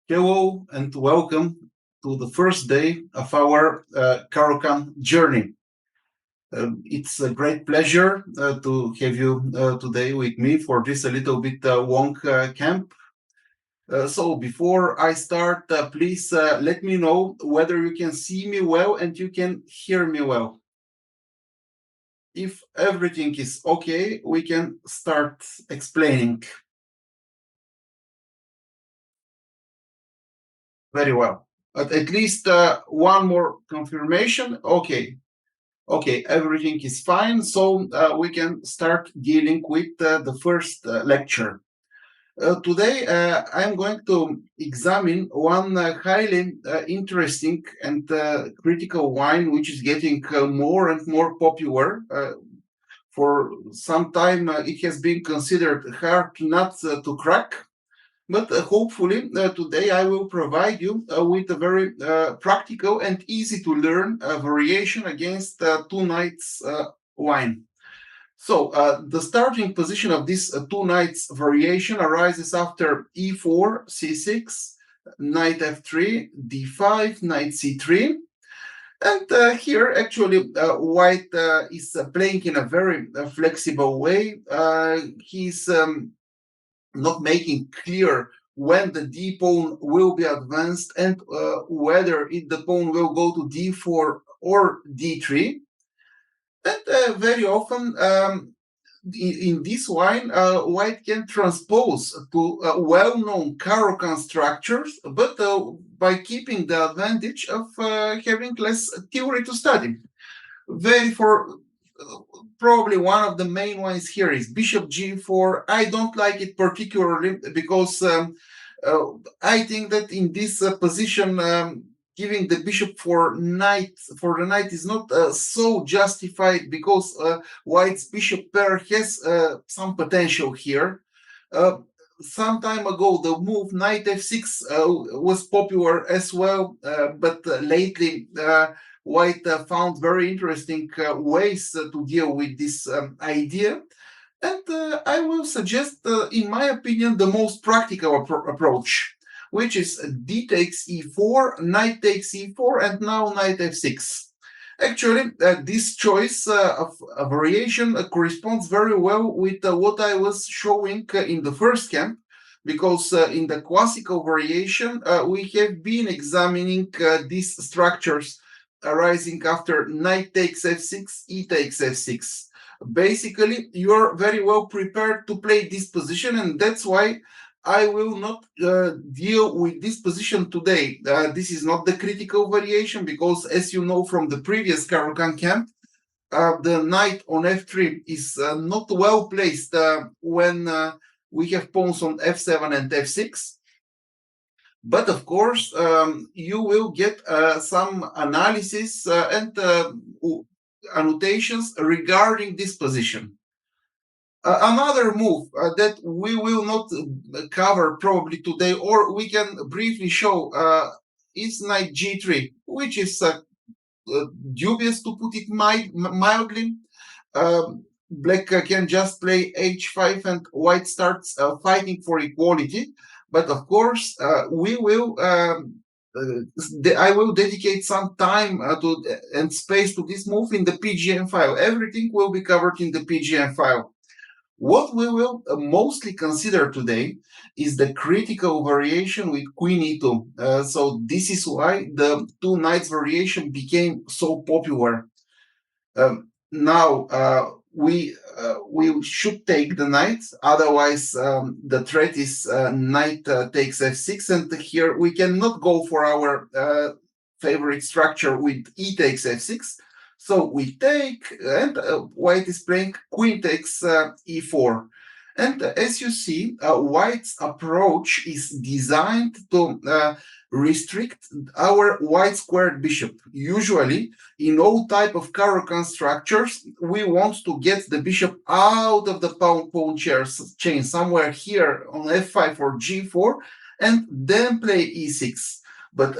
Hello and welcome to the first day of our Caro-Kann journey. It's a great pleasure to have you today with me for this a little bit long camp. So before I start, please let me know whether you can see me well and you can hear me well. If everything is okay, we can start explaining. Very well. But at least one more confirmation. Okay, everything is fine. So we can start dealing with the first lecture. Today, I'm going to examine one highly interesting and critical wine, which is getting more and more popular. For some time, it has been considered hard nut to crack. But hopefully today I will provide you with a very practical and easy to learn variation against two nights wine. So the starting position of this two nights variation arises after e4, c6, knight f3, d5, knight c3. And here actually white is playing in a very flexible way. He's not making clear when the d pawn will be advanced and whether the pawn will go to d4 or d3. And very often in this wine, white can transpose to well-known Caro-Kann structures, but by keeping the advantage of having less theory to study. Probably one of the main ones here is bishop g4. I don't like it particularly because I think that in this position, giving the bishop for the knight is not so justified because white's bishop pair has some potential here. Some time ago, the move knight f6 was popular as well, but lately white found very interesting ways to deal with this idea. And I will suggest, in my opinion, the most practical approach, which is d takes e4, knight takes e4, and now knight f6. Actually, this choice of a variation corresponds very well with what I was showing in the first camp, because in the classical variation, we have been examining these structures arising after knight takes f6, e takes f6. Basically, you're very well prepared to play this position, and that's why I will not deal with this position today. This is not the critical variation because, as you know from the previous Caro-Kann camp, the knight on f3 is not well placed when we have pawns on f7 and f6. But of course, you will get some analysis and annotations regarding this position. Another move that we will not cover probably today, or we can briefly show, is knight g3, which is dubious, to put it mildly. Black can just play h5 and white starts fighting for equality. But of course, I will dedicate some time and space to this move in the PGM file. Everything will be covered in the PGM file. What we will mostly consider today is the critical variation with queen e2. So this is why the two knights variation became so popular. Now we should take the knight, otherwise the threat is knight takes f6, and here we cannot go for our favorite structure with e takes f6. So we take, and white is playing queen takes e4. And as you see, white's approach is designed to restrict our white squared bishop. Usually, in all type of Caro-Kann structures, we want to get the bishop out of the pawn chain somewhere here on f5 or g4, and then play e6. But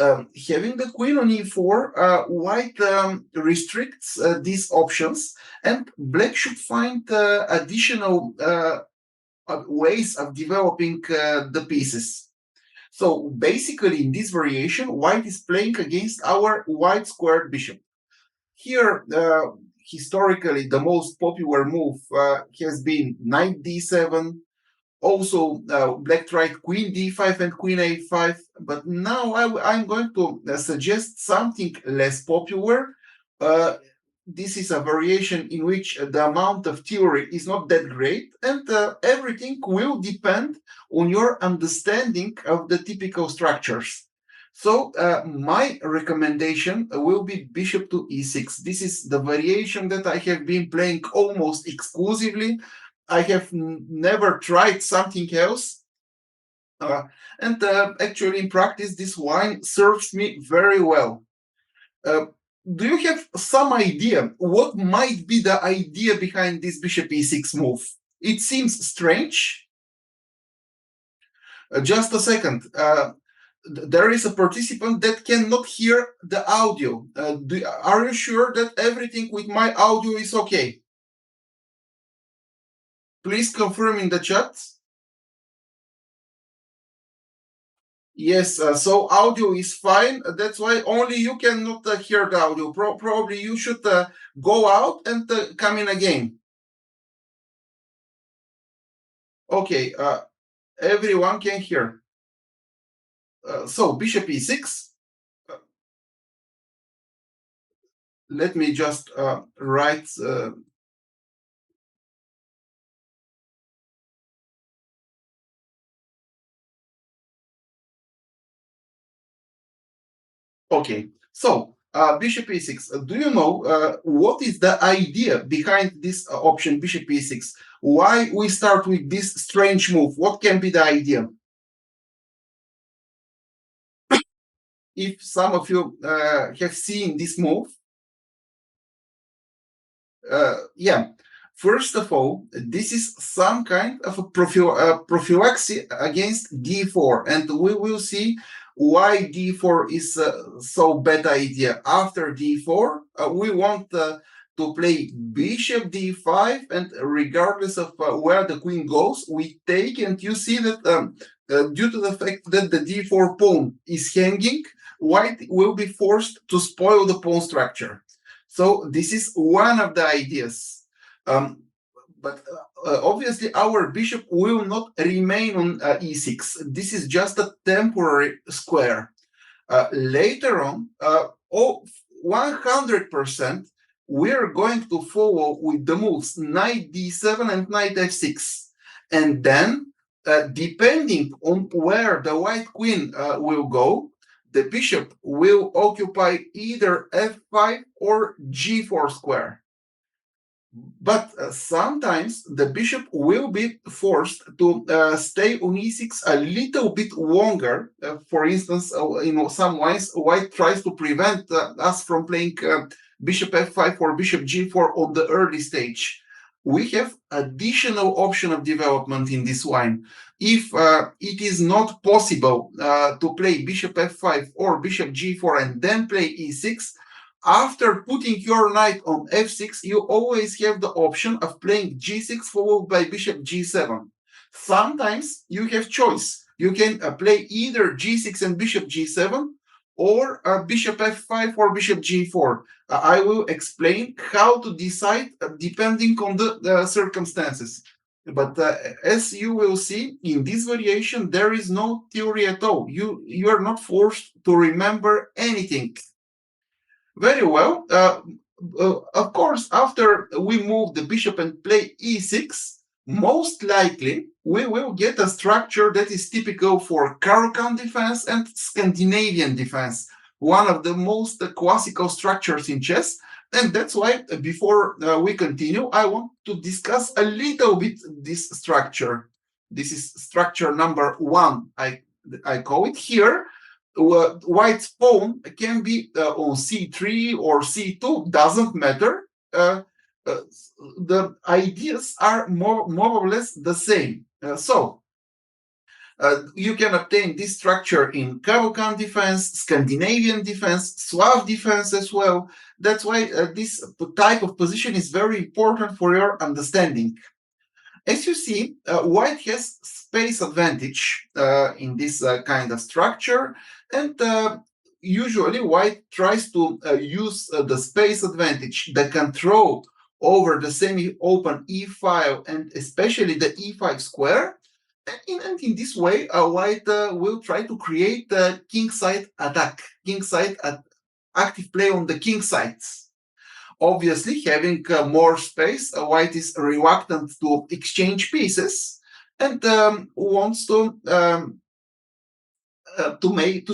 having the queen on e4, white restricts these options, and black should find additional ways of developing the pieces. So basically, in this variation, white is playing against our white squared bishop. Here, historically, the most popular move has been knight d7, also black tried queen d5 and queen a5. But now I'm going to suggest something less popular. This is a variation in which the amount of theory is not that great, and everything will depend on your understanding of the typical structures. So my recommendation will be bishop to e6. This is the variation that I have been playing almost exclusively. I have never tried something else. And actually, in practice, this wine serves me very well. Do you have some idea what might be the idea behind this bishop e6 move? It seems strange. Just a second. There is a participant that cannot hear the audio. Are you sure that everything with my audio is okay? Please confirm in the chat. Yes, so audio is fine. That's why only you cannot hear the audio. Probably you should go out and come in again. Okay, everyone can hear. So bishop e6. Let me just write. Okay, so bishop e6. Do you know what is the idea behind this option, bishop e6? Why we start with this strange move? What can be the idea? If some of you have seen this move, yeah. First of all, this is some kind of a prophylaxis against d4, and we will see why d4 is so bad idea. After d4, we want to play bishop d5, and regardless of where the queen goes, we take, and you see that due to the fact that the d4 pawn is hanging, white will be forced to spoil the pawn structure. So this is one of the ideas. But obviously, our bishop will not remain on e6. This is just a temporary square. Later on, 100%, we're going to follow with the moves knight d7 and knight f6. And then, depending on where the white queen will go, the bishop will occupy either f5 or g4 square. But sometimes the bishop will be forced to stay on e6 a little bit longer. For instance, some wines, white tries to prevent us from playing bishop f5 or bishop g4 on the early stage. We have additional option of development in this wine. If it is not possible to play bishop f5 or bishop g4 and then play e6, after putting your knight on f6, you always have the option of playing g6 followed by bishop g7. Sometimes you have choice. You can play either g6 and bishop g7 or bishop f5 or bishop g4. I will explain how to decide depending on the circumstances. But as you will see, in this variation, there is no theory at all. You are not forced to remember anything. Very well. Of course, after we move the bishop and play e6, most likely we will get a structure that is typical for Caro-Kann defense and Scandinavian defense, one of the most classical structures in chess. And that's why before we continue, I want to discuss a little bit this structure. This is structure number 1, I call it here. White's pawn can be on c3 or c2, doesn't matter. The ideas are more or less the same. So you can obtain this structure in Caro-Kann defense, Scandinavian defense, Slav defense as well. That's why this type of position is very important for your understanding. As you see, white has space advantage in this kind of structure, and usually white tries to use the space advantage, the control over the semi-open e-file, and especially the e5 square. And in this way, white will try to create a king side attack, king side active play on the king sides. Obviously, having more space, white is reluctant to exchange pieces and wants to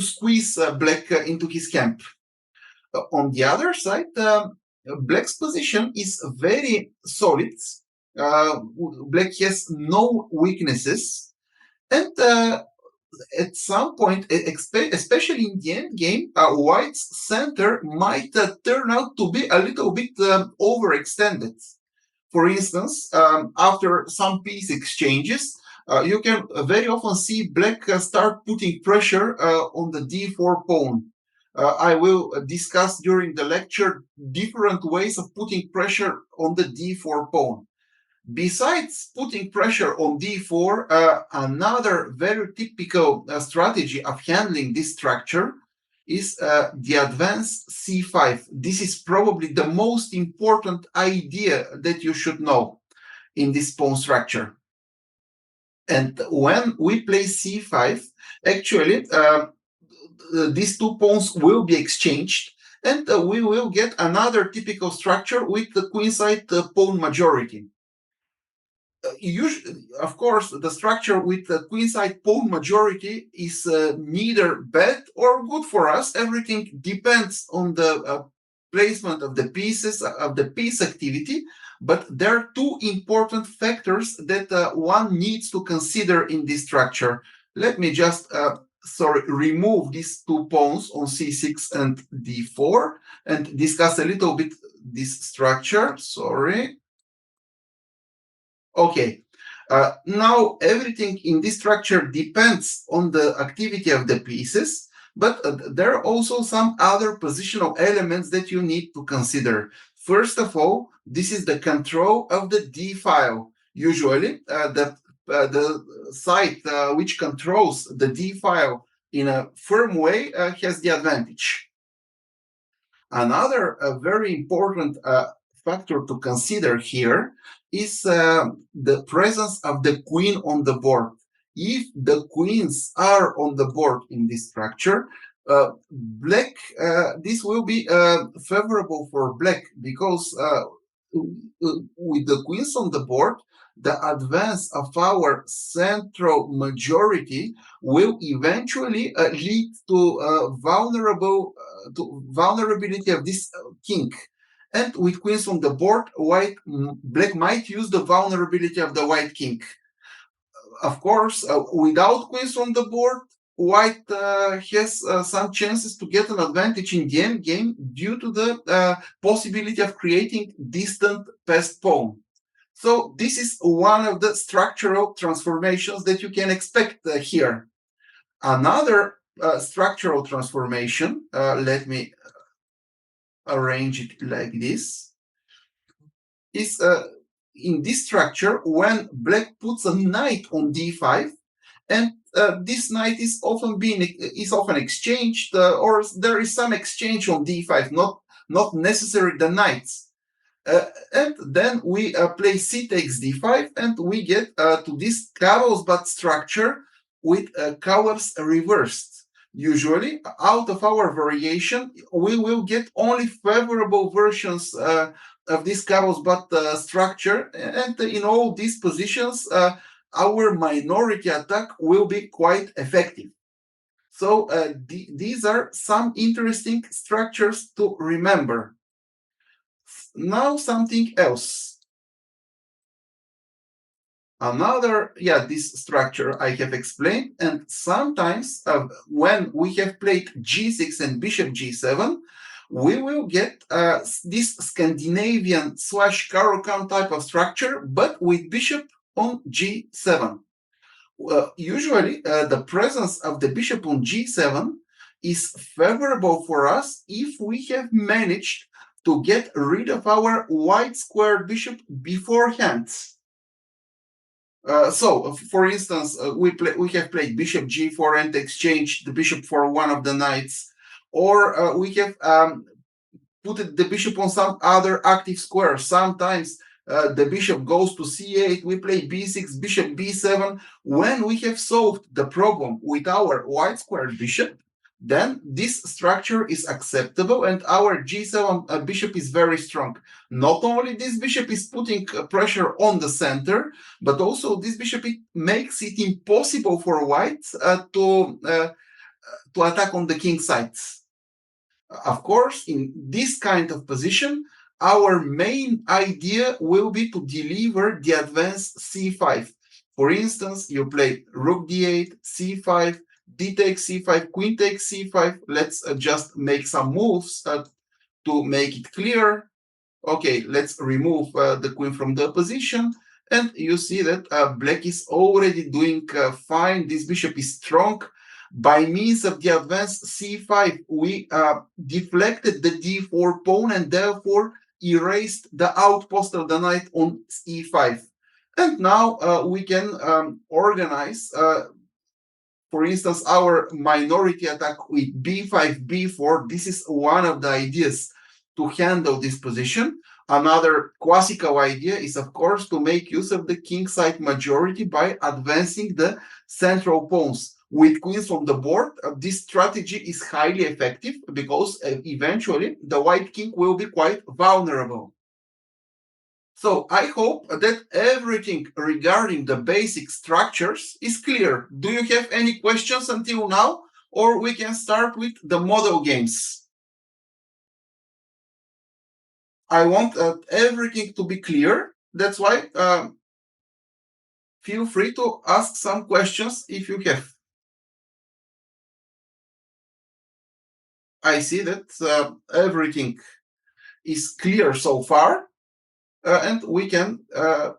squeeze black into his camp. On the other side, black's position is very solid. Black has no weaknesses, and at some point, especially in the end game, white's center might turn out to be a little bit overextended. For instance, after some piece exchanges, you can very often see black start putting pressure on the d4 pawn. I will discuss during the lecture different ways of putting pressure on the d4 pawn. Besides putting pressure on d4, another very typical strategy of handling this structure is the advanced c5. This is probably the most important idea that you should know in this pawn structure. And when we play c5, actually, these two pawns will be exchanged, and we will get another typical structure with the queenside pawn majority. Usually, of course, the structure with the queenside pawn majority is neither bad or good for us. Everything depends on the placement of the pieces, of the piece activity, but there are two important factors that one needs to consider in this structure. Let me just remove these two pawns on c6 and d4 and discuss a little bit this structure. Okay, now everything in this structure depends on the activity of the pieces, but there are also some other positional elements that you need to consider. First of all, this is the control of the D file. Usually, the site which controls the D file in a firm way has the advantage. Another very important factor to consider here is the presence of the queen on the board. If the queens are on the board in this structure, black, this will be favorable for black because with the queens on the board, the advance of our central majority will eventually lead to vulnerability of this king. And with queens on the board, black might use the vulnerability of the white king. Of course, without queens on the board, white has some chances to get an advantage in the end game due to the possibility of creating distant passed pawn. So this is one of the structural transformations that you can expect here. Another structural transformation, let me arrange it like this, is in this structure when black puts a knight on d5, and this knight is often exchanged, or there is some exchange on d5, not necessarily the knights. And then we play c takes d5, and we get to this Carlsbad structure with colors reversed. Usually, out of our variation, we will get only favorable versions of this Carlsbad structure, and in all these positions, our minority attack will be quite effective. So these are some interesting structures to remember. Now something else. This structure I have explained, and sometimes when we have played g6 and bishop g7, we will get this Scandinavian / Caro-Kann type of structure, but with bishop on g7. Usually, the presence of the bishop on g7 is favorable for us if we have managed to get rid of our white squared bishop beforehand. For instance, we have played bishop g4 and exchanged the bishop for one of the knights, or we have put the bishop on some other active square. Sometimes the bishop goes to c8, we play b6, bishop b7. When we have solved the problem with our white squared bishop, then this structure is acceptable and our g7 bishop is very strong. Not only this bishop is putting pressure on the center, but also this bishop makes it impossible for white to attack on the king sides. Of course, in this kind of position, our main idea will be to deliver the advance c5. For instance, you play rook d8, c5, d takes c5, queen takes c5. Let's just make some moves to make it clear. Okay, let's remove the queen from the position. And you see that black is already doing fine. This bishop is strong. By means of the advance c5, we deflected the d4 pawn and therefore erased the outpost of the knight on e5. And now we can organize, for instance, our minority attack with b5, b4. This is one of the ideas to handle this position. Another classical idea is, of course, to make use of the king side majority by advancing the central pawns. With queens on the board, this strategy is highly effective because eventually the white king will be quite vulnerable. So I hope that everything regarding the basic structures is clear. Do you have any questions until now? Or we can start with the model games. I want everything to be clear. That's why feel free to ask some questions if you have. I see that everything is clear so far, and we can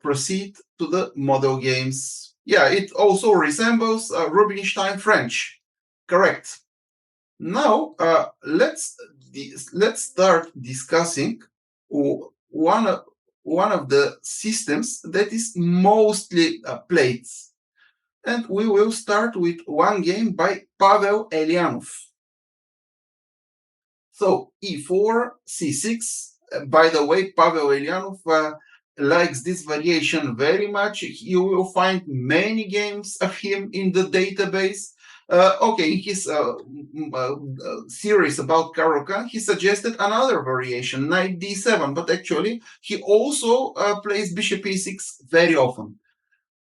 proceed to the model games. Yeah, it also resembles Rubinstein French. Correct. Now let's start discussing one of the systems that is mostly played, and we will start with one game by Pavel Elianov. So e4, c6. By the way, Pavel Elianov likes this variation very much. You will find many games of him in the database. Okay, in his series about Caro-Kann, he suggested another variation, knight d7, but actually he also plays bishop e6 very often.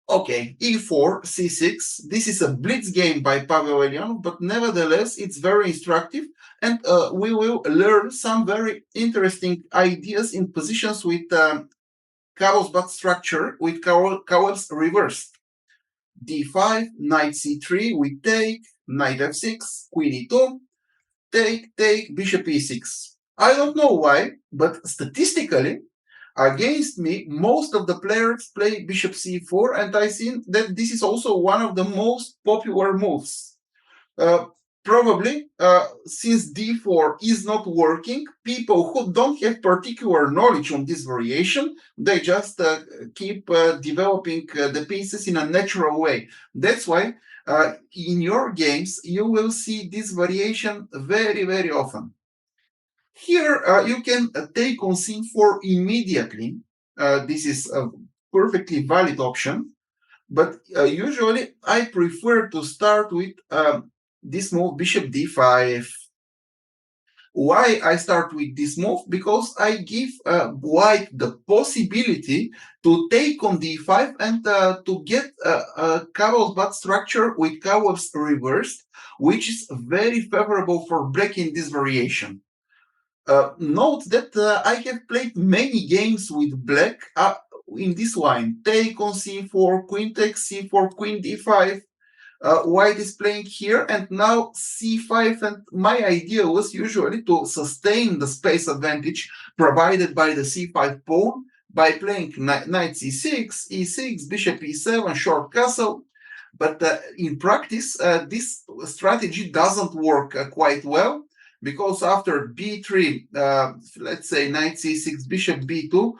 Okay, e4, c6. This is a blitz game by Pavel Elianov, but nevertheless, it's very instructive, and we will learn some very interesting ideas in positions with Carlsbad structure, with Cowell's reversed. d5, knight c3, we take, knight f6, queen e2, take, bishop e6. I don't know why, but statistically, against me, most of the players play bishop c4, and I think that this is also one of the most popular moves. Probably, since d4 is not working, people who don't have particular knowledge on this variation, they just keep developing the pieces in a natural way. That's why in your games, you will see this variation very, very often. Here, you can take on c4 immediately. This is a perfectly valid option, but usually I prefer to start with this move, bishop d5. Why I start with this move? Because I give white the possibility to take on d5 and to get a Carlsbad structure with Cowell's reversed, which is very favorable for black in this variation. Note that I have played many games with black in this line. Take on c4, queen takes c4, queen d5. White is playing here, and now c5, and my idea was usually to sustain the space advantage provided by the c5 pawn by playing knight c6, e6, bishop e7, short castle. But in practice, this strategy doesn't work quite well. because after b3, let's say knight c6, bishop b2,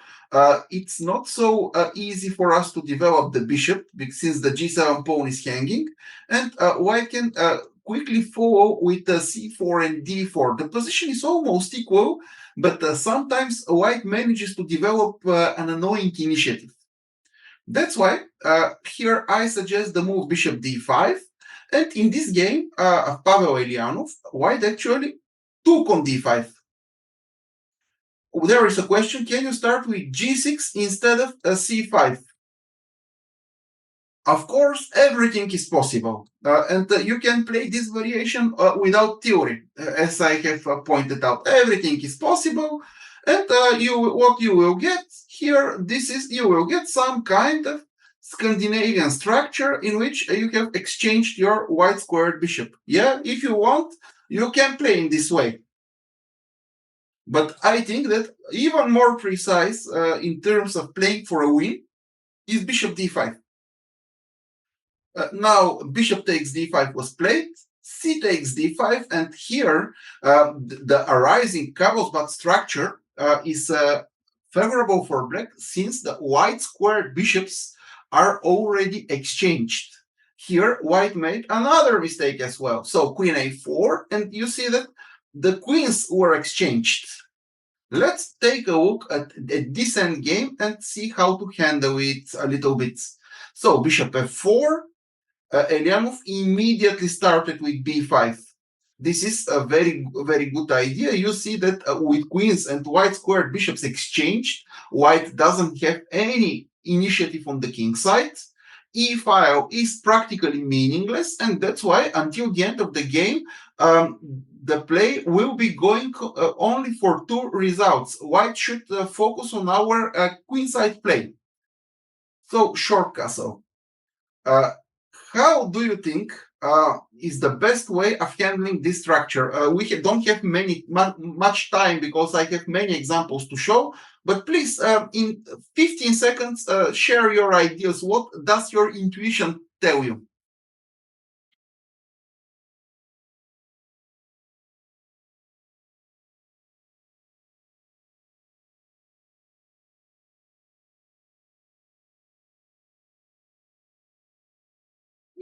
it's not so easy for us to develop the bishop since the g7 pawn is hanging, and white can quickly follow with c4 and d4. The position is almost equal, but sometimes white manages to develop an annoying initiative. That's why here I suggest the move bishop d5, and in this game of Pavel Elianov, white actually took on d5. There is a question, can you start with g6 instead of c5? Of course, everything is possible, and you can play this variation without theory, as I have pointed out. Everything is possible, and what you will get here, you will get some kind of Scandinavian structure in which you have exchanged your white squared bishop. Yeah, if you want, you can play in this way. But I think that even more precise in terms of playing for a win is bishop d5. Now bishop takes d5 was played, c takes d5, and here the arising Carlsbad structure is favorable for black since the white squared bishops are already exchanged. Here white made another mistake as well. So queen a4, and you see that the queens were exchanged. Let's take a look at this endgame and see how to handle it a little bit. So bishop f4, Elianov immediately started with b5. This is a very good idea. You see that with queens and white squared bishops exchanged, white doesn't have any initiative on the king side. E-file is practically meaningless, and that's why until the end of the game, the play will be going only for two results. White should focus on our queenside play. So short castle. How do you think is the best way of handling this structure? We don't have much time because I have many examples to show, but please, in 15 seconds, share your ideas. What does your intuition tell you?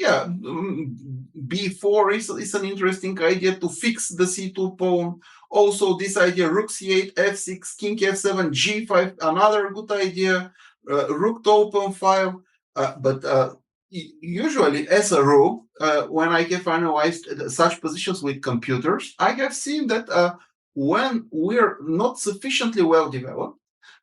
Yeah, b4 is an interesting idea to fix the c2 pawn. Also, this idea, rook c8, f6, king f7, g5, another good idea. Rook to open file. But usually, as a rule, when I have analyzed such positions with computers, I have seen that when we're not sufficiently well developed,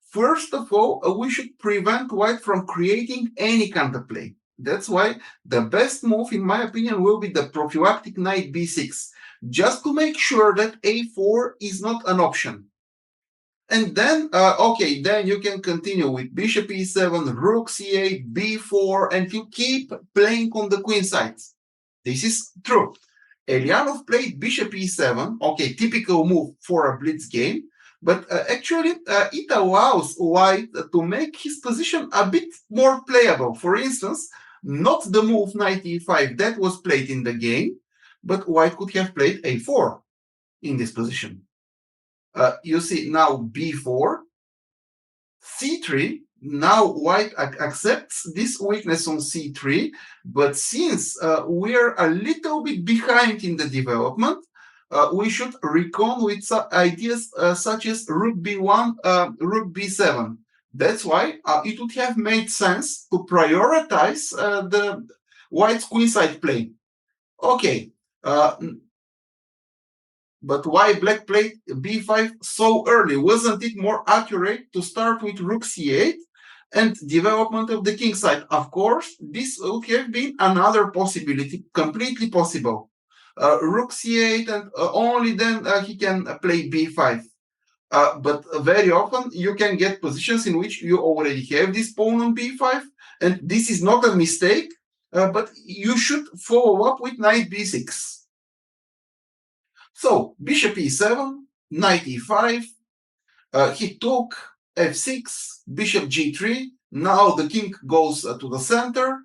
first of all, we should prevent white from creating any counterplay. That's why the best move, in my opinion, will be the prophylactic knight b6, just to make sure that a4 is not an option. And then, okay, then you can continue with bishop e7, rook c8, b4, and you keep playing on the queen side. This is true. Elianov played bishop e7, okay, typical move for a blitz game, but actually it allows white to make his position a bit more playable. For instance, not the move knight e5 that was played in the game, but white could have played a4 in this position. You see now b4, c3. Now white accepts this weakness on c3, but since we're a little bit behind in the development, we should recon with ideas such as rook b1, rook b7. That's why it would have made sense to prioritize the white's queenside play. Okay, but why black played b5 so early? Wasn't it more accurate to start with rook c8 and development of the king side? Of course, this would have been another possibility, completely possible. Rook c8, and only then he can play b5. But very often you can get positions in which you already have this pawn on b5, and this is not a mistake, but you should follow up with knight b6. So bishop e7, knight e5, he took f6, bishop g3. Now the king goes to the center.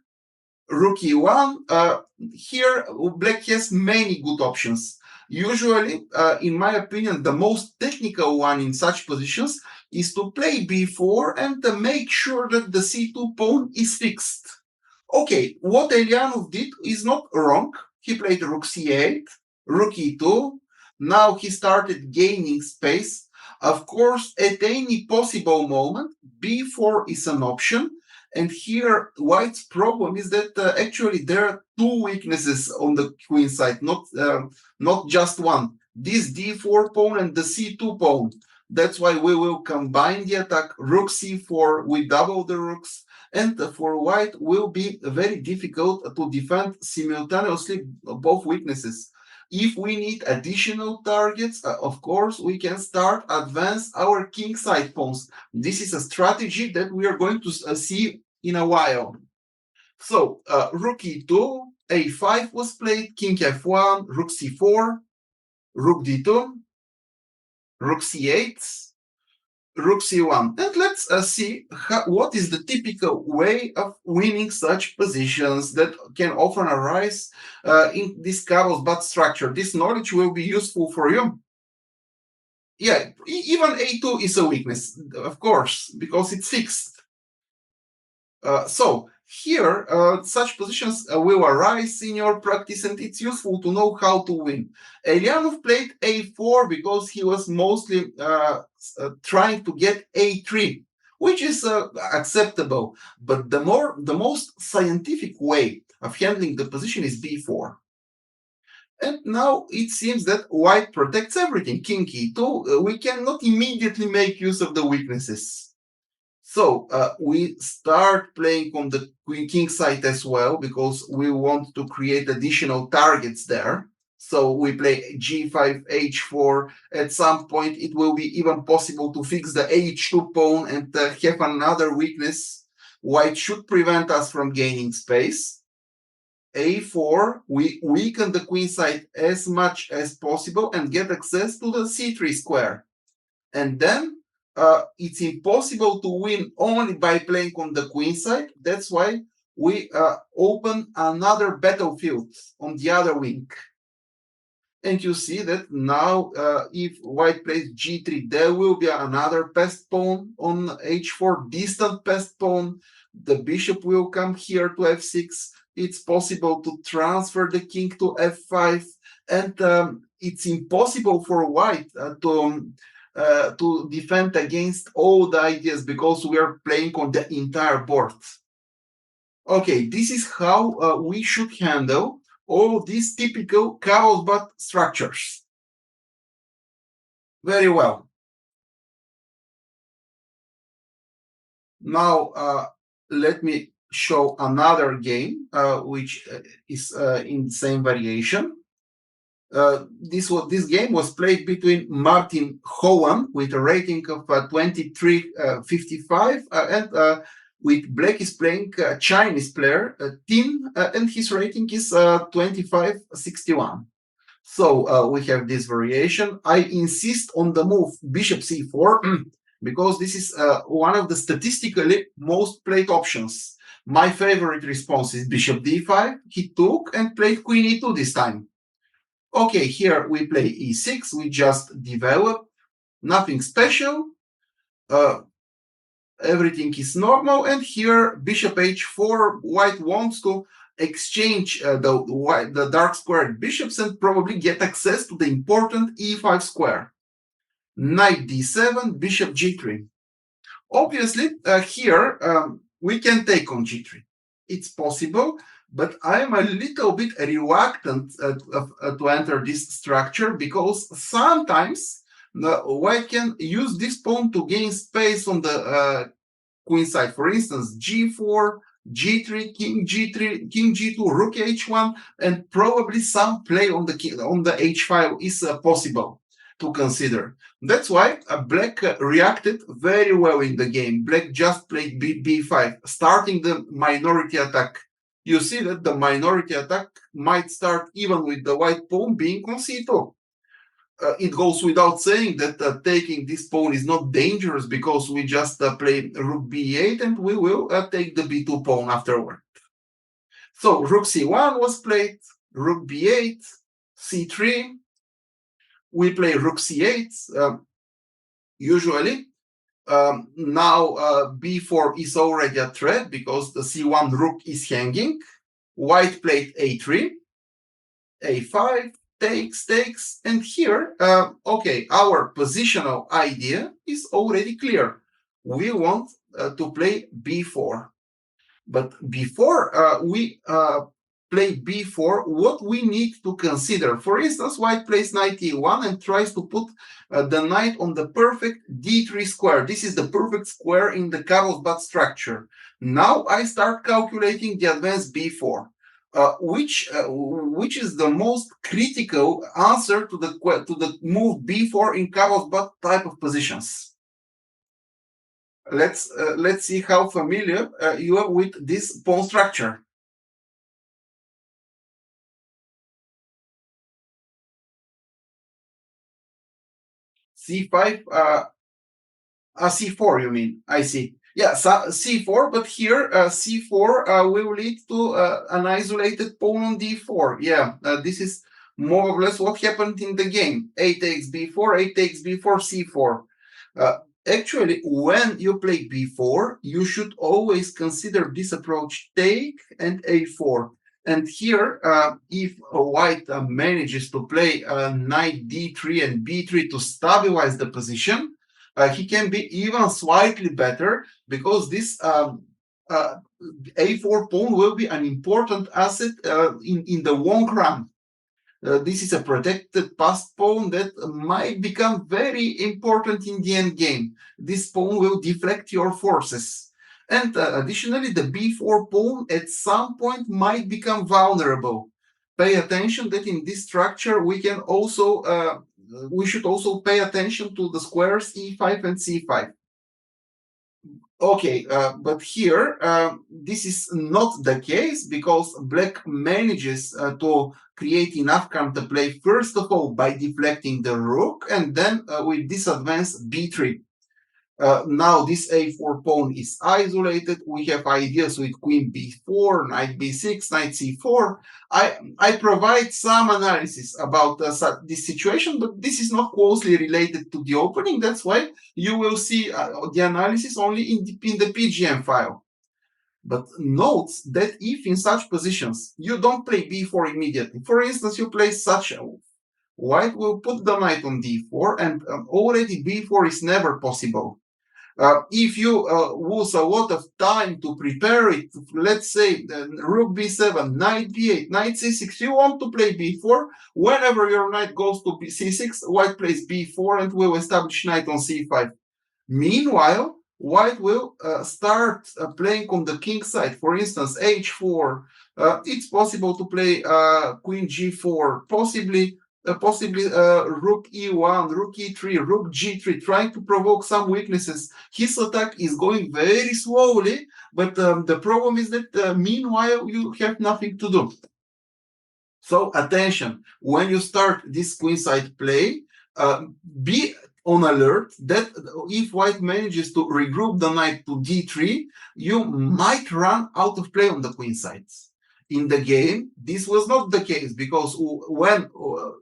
Rook e1. Here black has many good options. Usually, in my opinion, the most technical one in such positions is to play b4 and make sure that the c2 pawn is fixed. Okay, what Elianov did is not wrong. He played rook c8, rook e2. Now he started gaining space. Of course, at any possible moment, b4 is an option. And here, White's problem is that actually there are two weaknesses on the queen side, not just one. This d4 pawn and the c2 pawn. That's why we will combine the attack. Rook c4, we double the rooks. And for White will be very difficult to defend simultaneously both weaknesses. If we need additional targets, of course, we can start advance our king side pawns. This is a strategy that we are going to see in a while. So rook e2, a5 was played, king f1, rook c4, rook d2, rook c8, rook c1. And let's see what is the typical way of winning such positions that can often arise in this Caro-Kann structure. This knowledge will be useful for you. Yeah, even a2 is a weakness, of course, because it's fixed. So here, such positions will arise in your practice, and it's useful to know how to win. Elianov played a4 because he was mostly trying to get a3, which is acceptable. But the most scientific way of handling the position is b4. And now it seems that White protects everything. King e2, we cannot immediately make use of the weaknesses. So we start playing on the king side as well because we want to create additional targets there. So we play g5, h4. At some point, it will be even possible to fix the h2 pawn and have another weakness. White should prevent us from gaining space. a4, we weaken the queen side as much as possible and get access to the c3 square. And then it's impossible to win only by playing on the queen side. That's why we open another battlefield on the other wing. And you see that now if White plays g3, there will be another passed pawn on h4, distant passed pawn. The bishop will come here to f6. It's possible to transfer the king to f5. And it's impossible for White to defend against all the ideas because we are playing on the entire board. Okay, this is how we should handle all these typical Caro-Kann structures. Very well. Now, let me show another game which is in the same variation. This game was played between Martin Hoan with a rating of 23.55 and with Black is playing a Chinese player, Tin, and his rating is 25.61. So we have this variation. I insist on the move bishop c4 because this is one of the statistically most played options. My favorite response is bishop d5. He took and played queen e2 this time. Okay, here we play e6. We just develop. Nothing special. Everything is normal. And here bishop h4. White wants to exchange the dark squared bishops and probably get access to the important e5 square. Knight d7, bishop g3. Obviously, here we can take on g3. It's possible, but I'm a little bit reluctant to enter this structure because sometimes White can use this pawn to gain space on the queen side. For instance, g4, g3, king g2, rook h1, and probably some play on the h5 is possible to consider. That's why Black reacted very well in the game. Black just played b5, starting the minority attack. You see that the minority attack might start even with the white pawn being on c2. It goes without saying that taking this pawn is not dangerous because we just play rook b8 and we will take the b2 pawn afterward. So rook c1 was played, rook b8, c3, we play rook c8. Usually, now b4 is already a threat because the c1 rook is hanging. White played a3, a5, takes, and here, okay, our positional idea is already clear. We want to play b4. But before we play b4, what we need to consider, for instance, white plays knight e1 and tries to put the knight on the perfect d3 square. This is the perfect square in the Carlsbad structure. Now I start calculating the advance b4. Which is the most critical answer to the move b4 in Carlsbad type of positions? Let's see how familiar you are with this pawn structure. C5, C4, you mean? I see. Yeah, so C4, but here C4 will lead to an isolated pawn on D4. Yeah, this is more or less what happened in the game. A takes B4, A takes B4, C4. Actually, when you play b4, you should always consider this approach take and a4. And here, if white manages to play knight d3 and b3 to stabilize the position, he can be even slightly better because this a4 pawn will be an important asset in the long run. This is a protected passed pawn that might become very important in the end game. This pawn will deflect your forces. And additionally, the b4 pawn at some point might become vulnerable. Pay attention that in this structure we can also we should also pay attention to the squares e5 and c5. Okay, but here this is not the case because black manages to create enough counterplay, first of all, by deflecting the rook, and then with this advance b3. Now this a4 pawn is isolated. We have ideas with queen b4, knight b6, knight c4. I provide some analysis about this situation, but this is not closely related to the opening. That's why you will see the analysis only in the PGM file. But note that if in such positions you don't play b4 immediately, for instance, you play such a move, white will put the knight on d4, and already b4 is never possible. If you lose a lot of time to prepare it, let's say rook b7, knight b8, knight c6, you want to play b4. Whenever your knight goes to c6, white plays b4 and will establish knight on c5. Meanwhile, white will start playing on the king side. For instance, h4. It's possible to play queen g4, possibly rook e1, rook e3, rook g3, trying to provoke some weaknesses. His attack is going very slowly, but the problem is that meanwhile you have nothing to do. So attention, when you start this queenside play, be on alert that if white manages to regroup the knight to d3, you might run out of play on the queenside. In the game, this was not the case because when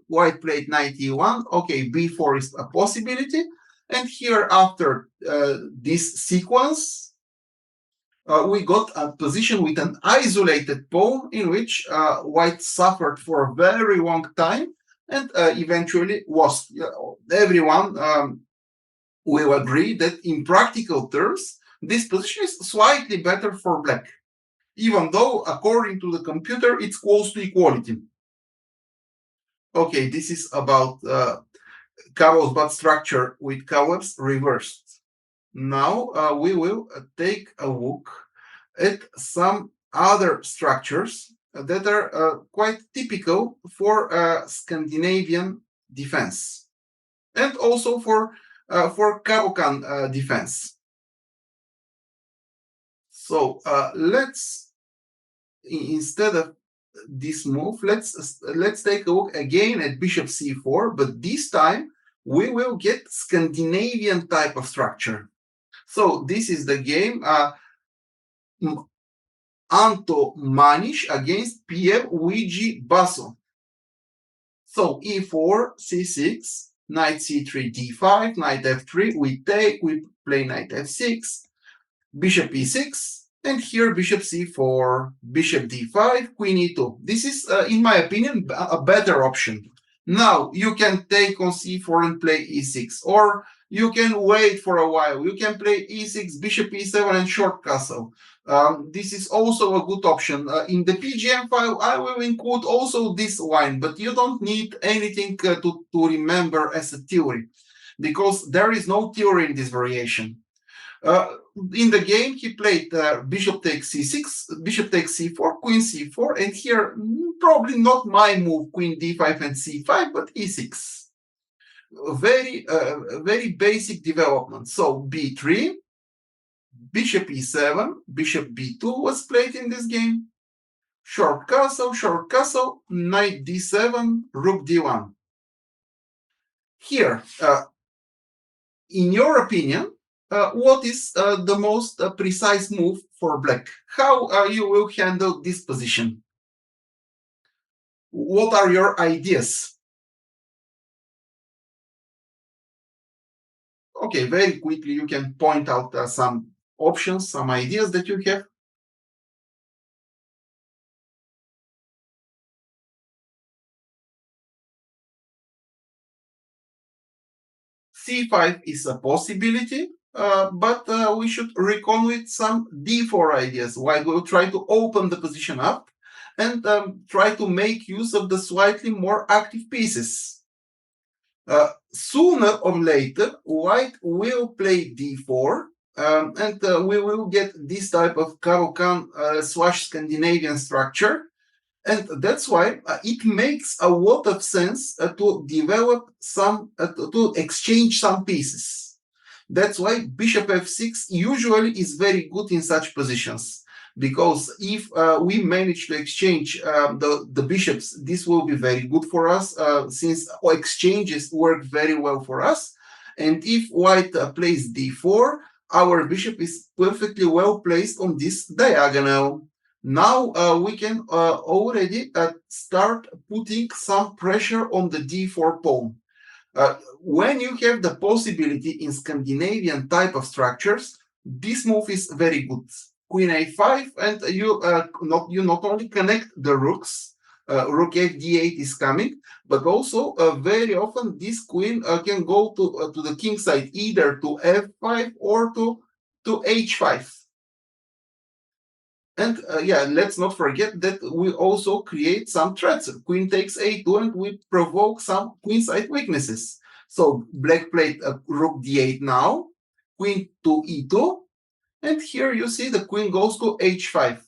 white played knight e1, okay, b4 is a possibility. And here, after this sequence, we got a position with an isolated pawn in which white suffered for a very long time and eventually lost. Everyone will agree that in practical terms, this position is slightly better for black, even though, according to the computer, it's close to equality. Okay, this is about Carlsbad structure with colors reversed. Now we will take a look at some other structures that are quite typical for Scandinavian defense and also for Caro-Kann defense. So let's, instead of this move, let's take a look again at bishop c4, but this time we will get Scandinavian type of structure. So this is the game Anto Manish against Pierre Luigi Basso. So e4, c6, knight c3, d5, knight f3, we take, we play knight f6, bishop e6, and here bishop c4, bishop d5, queen e2. This is, in my opinion, a better option. Now you can take on c4 and play e6, or you can wait for a while. You can play e6, bishop e7, and short castle. This is also a good option. In the PGM file, I will include also this line, but you don't need anything to remember as a theory, because there is no theory in this variation. In the game, he played bishop takes c6, bishop takes c4, queen c4, and here probably not my move, queen d5 and c5, but e6. Very basic development. So b3, bishop e7, bishop b2 was played in this game. Short castle, knight d7, rook d1. Here, in your opinion, what is the most precise move for black? How you will handle this position? What are your ideas? Okay, very quickly you can point out some options, some ideas that you have. C5 is a possibility, but we should reckon with some d4 ideas, while we'll try to open the position up and try to make use of the slightly more active pieces. Sooner or later, white will play d4, and we will get this type of Caro-Kann / Scandinavian structure. And that's why it makes a lot of sense to develop some, to exchange some pieces. That's why bishop f6 usually is very good in such positions. Because if we manage to exchange the bishops, this will be very good for us, since exchanges work very well for us. And if white plays d4, our bishop is perfectly well placed on this diagonal. Now we can already start putting some pressure on the d4 pawn. When you have the possibility in Scandinavian type of structures, this move is very good. Queen a5, and you not only connect the rooks, rook f d8 is coming, but also very often this queen can go to the king side, either to f5 or to h5. And yeah, let's not forget that we also create some threats. Queen takes a2, and we provoke some queenside weaknesses. So black played rook d8 now, queen to e2, and here you see the queen goes to h5.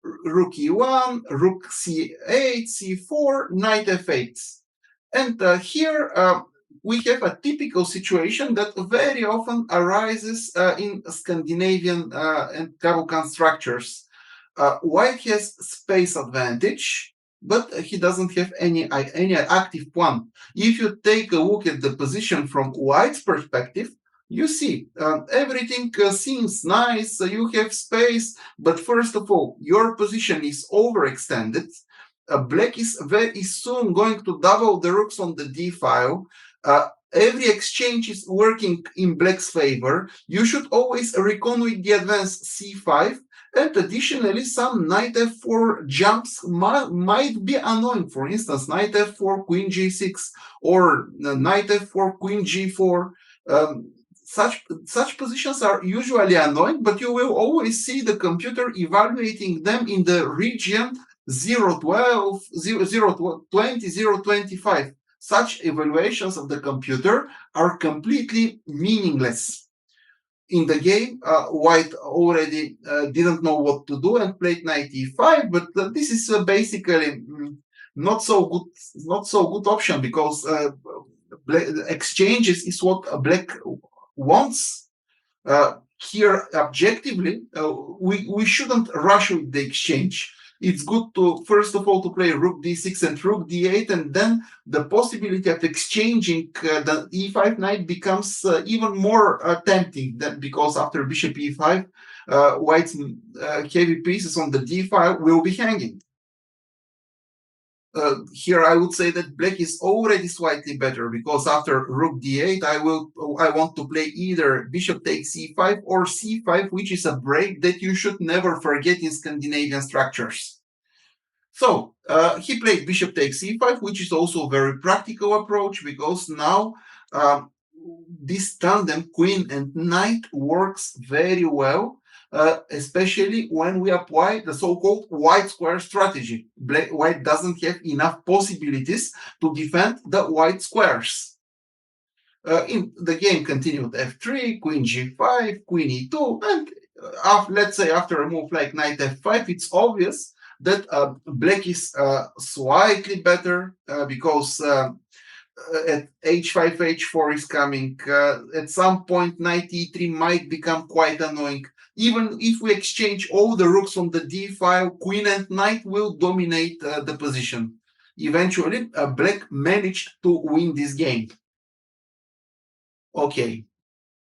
Rook e1, rook c8, c4, knight f8. And here we have a typical situation that very often arises in Scandinavian and Caro-Kann structures. White has space advantage, but he doesn't have any active pawn. If you take a look at the position from white's perspective, you see everything seems nice, you have space, but first of all, your position is overextended. Black is very soon going to double the rooks on the d file. Every exchange is working in black's favor. You should always reckon with the advance c5, and additionally some knight f4 jumps might be annoying. For instance, knight f4 queen g6 or knight f4 queen g4. Such positions are usually annoying, but you will always see the computer evaluating them in the region 012, 020, 025. Such evaluations of the computer are completely meaningless. In the game, white already didn't know what to do and played knight e5, but this is basically not so good option, because exchanges is what black wants. Here, objectively, we shouldn't rush with the exchange. It's good to, first of all, to play rook d6 and rook d8, and then the possibility of exchanging the e5 knight becomes even more tempting, because after bishop e5, white's heavy pieces on the d file will be hanging. here I would say that black is already slightly better, because after rook d8, I want to play either bishop takes c5 or c5, which is a break that you should never forget in Scandinavian structures. So he played bishop takes c5, which is also a very practical approach, because now this tandem queen and knight works very well, especially when we apply the so-called white square strategy. White doesn't have enough possibilities to defend the white squares. In the game continued f3, queen g5, queen e2, and let's say after a move like knight f5, it's obvious that black is slightly better, because at h5, h4 is coming. At some point, knight e3 might become quite annoying. Even if we exchange all the rooks on the d file, queen and knight will dominate the position. Eventually, black managed to win this game. Okay,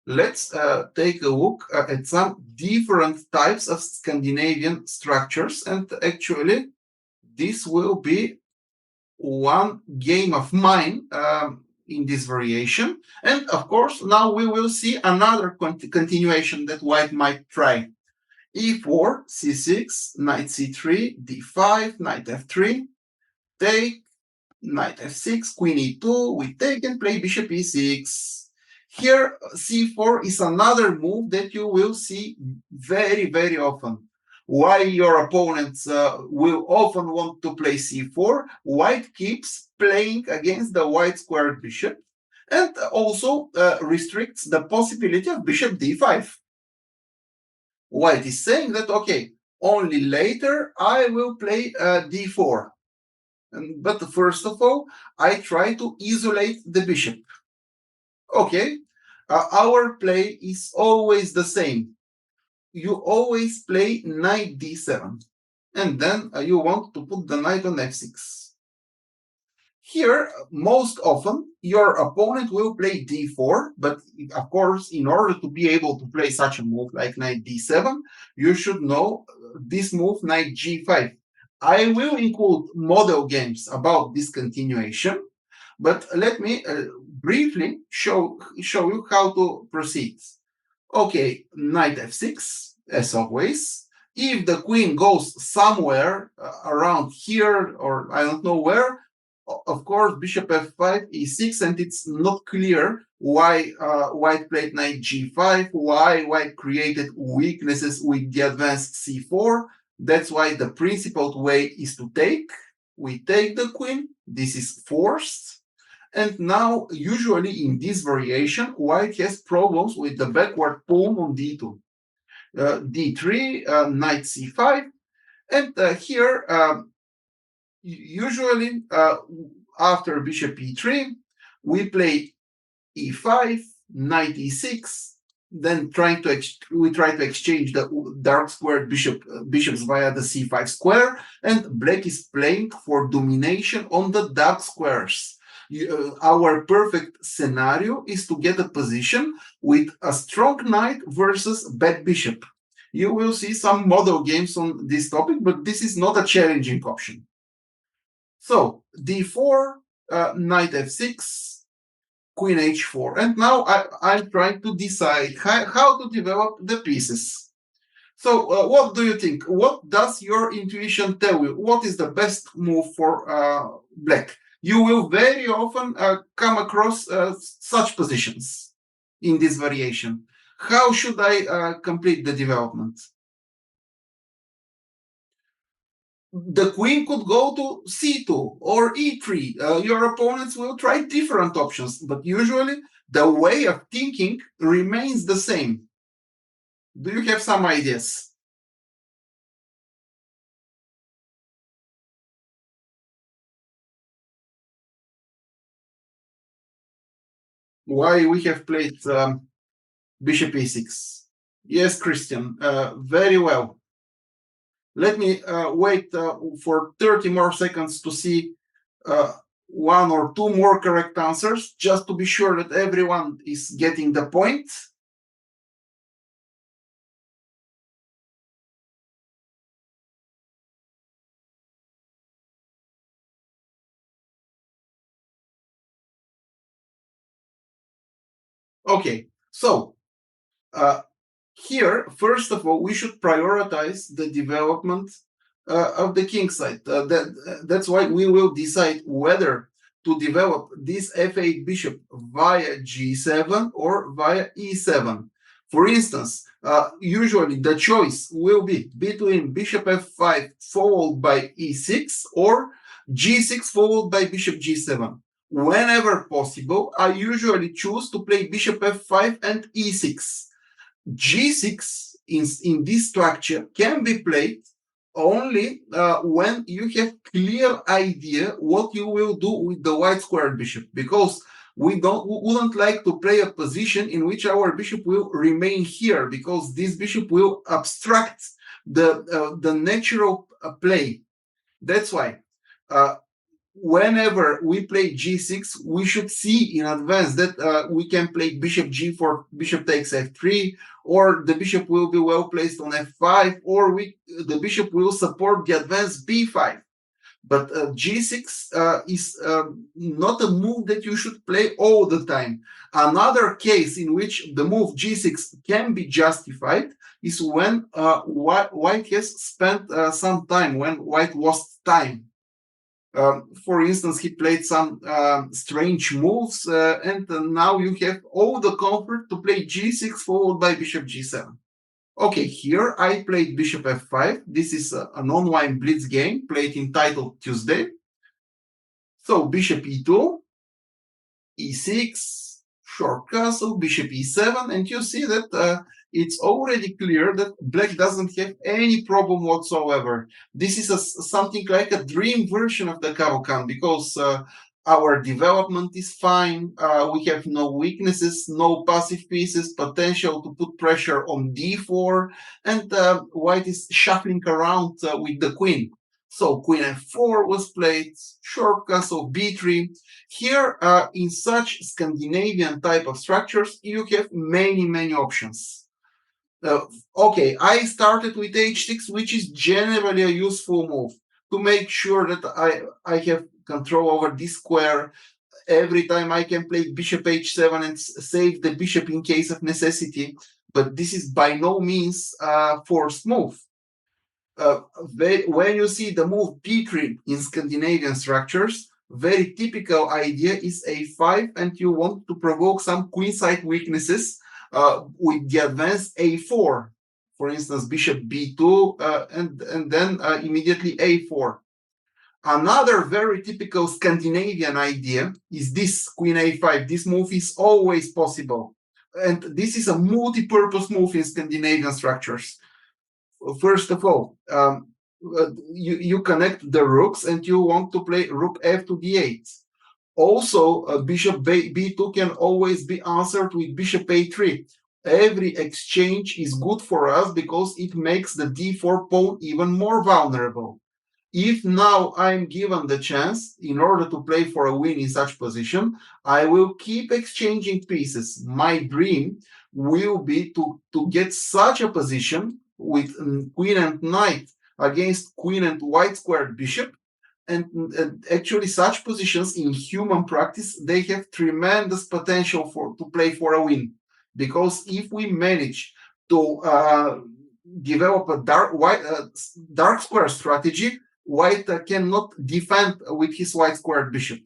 let's take a look at some different types of Scandinavian structures, and actually this will be one game of mine in this variation. And of course, now we will see another continuation that white might try. e4, c6, knight c3, d5, knight f3, take, knight f6, queen e2, we take and play bishop e6. Here, c4 is another move that you will see very, very often. Why your opponents will often want to play c4, white keeps playing against the white squared bishop, and also restricts the possibility of bishop d5. White is saying that, okay, only later I will play d4. But first of all, I try to isolate the bishop. Okay, our play is always the same. You always play knight d7, and then you want to put the knight on f6. Here, most often, your opponent will play d4, but of course, in order to be able to play such a move like knight d7, you should know this move, knight g5. I will include model games about this continuation, but let me briefly show you how to proceed. Okay, knight f6, as always. If the queen goes somewhere around here, or I don't know where, of course, bishop f5, e6, and it's not clear why white played knight g5, why white created weaknesses with the advanced c4. That's why the principled way is to take. We take the queen. This is forced. And now, usually in this variation, white has problems with the backward pawn on d2. d3, knight c5, and here, usually after bishop e3, we play e5, knight e6, then we try to exchange the dark squared bishops via the c5 square, and black is playing for domination on the dark squares. Our perfect scenario is to get a position with a strong knight versus bad bishop. You will see some model games on this topic, but this is not a challenging option. So d4, knight f6, queen h4. And now I'm trying to decide how to develop the pieces. So what do you think? What does your intuition tell you? What is the best move for black? You will very often come across such positions in this variation. How should I complete the development? The queen could go to c2 or e3. Your opponents will try different options, but usually the way of thinking remains the same. Do you have some ideas? Why we have played bishop e6? Yes, Christian, very well. Let me wait for 30 more seconds to see one or two more correct answers, just to be sure that everyone is getting the point. Okay, so here, first of all, we should prioritize the development of the king side. That's why we will decide whether to develop this f8 bishop via g7 or via e7. For instance, usually the choice will be between bishop f5 followed by e6 or g6 followed by bishop g7. Whenever possible, I usually choose to play bishop f5 and e6. G6 in this structure can be played only when you have clear idea what you will do with the white squared bishop, because we wouldn't like to play a position in which our bishop will remain here, because this bishop will obstruct the natural play. That's why whenever we play g6, we should see in advance that we can play bishop g4, bishop takes f3, or the bishop will be well placed on f5, or the bishop will support the advance b5. But g6 is not a move that you should play all the time. Another case in which the move g6 can be justified is when white has spent some time, when white lost time. For instance, he played some strange moves, and now you have all the comfort to play g6 followed by bishop g7. Okay, here I played bishop f5. This is a non-wine blitz game played in title Tuesday. So bishop e2, e6, short castle, bishop e7, and you see that it's already clear that black doesn't have any problem whatsoever. This is something like a dream version of the Caro-Kann, because our development is fine, we have no weaknesses, no passive pieces, potential to put pressure on d4, and white is shuffling around with the queen. So queen f4 was played, short castle b3. Here, in such Scandinavian type of structures, you have many options. Okay, I started with h6, which is generally a useful move to make sure that I have control over this square. Every time I can play bishop h7 and save the bishop in case of necessity, but this is by no means a forced move. When you see the move b3 in Scandinavian structures, very typical idea is a5, and you want to provoke some queenside weaknesses with the advance a4. For instance, bishop b2, and then immediately a4. Another very typical Scandinavian idea is this queen a5. This move is always possible. And this is a multi-purpose move in Scandinavian structures. First of all, you connect the rooks and you want to play rook f to d8. Also, bishop b2 can always be answered with bishop a3. Every exchange is good for us because it makes the d4 pawn even more vulnerable. If now I'm given the chance, in order to play for a win in such position, I will keep exchanging pieces. My dream will be to get such a position with queen and knight against queen and white squared bishop. And actually, such positions in human practice, they have tremendous potential to play for a win. Because if we manage to develop a dark square strategy, white cannot defend with his white squared bishop.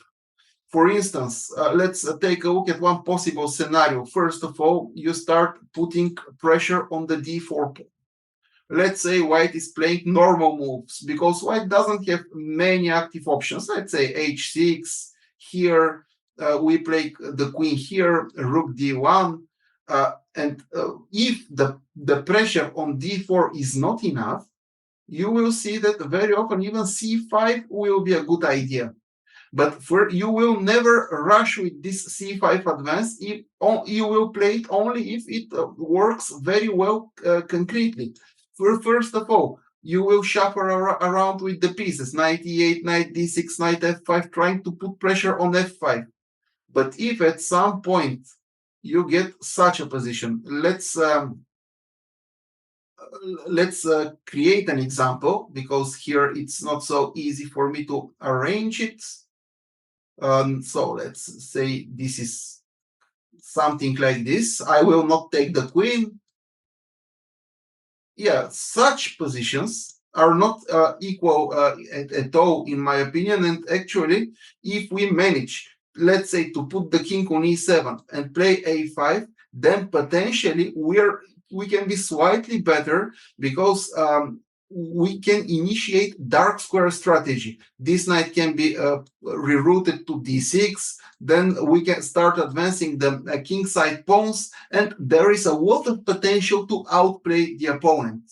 For instance, let's take a look at one possible scenario. First of all, you start putting pressure on the d4 pawn. Let's say white is playing normal moves, because white doesn't have many active options. Let's say h6, here we play the queen here, rook d1, and if the pressure on d4 is not enough, you will see that very often even c5 will be a good idea. But you will never rush with this c5 advance. You will play it only if it works very well concretely. First of all, you will shuffle around with the pieces, knight e8, knight d6, knight f5, trying to put pressure on f5. But if at some point you get such a position, let's create an example, because here it's not so easy for me to arrange it. So let's say this is something like this. I will not take the queen. Yeah, such positions are not equal at all, in my opinion. And actually, if we manage, let's say, to put the king on e7 and play a5, then potentially we can be slightly better because we can initiate dark square strategy. This knight can be rerouted to d6. Then we can start advancing the kingside pawns, and there is a lot of potential to outplay the opponent.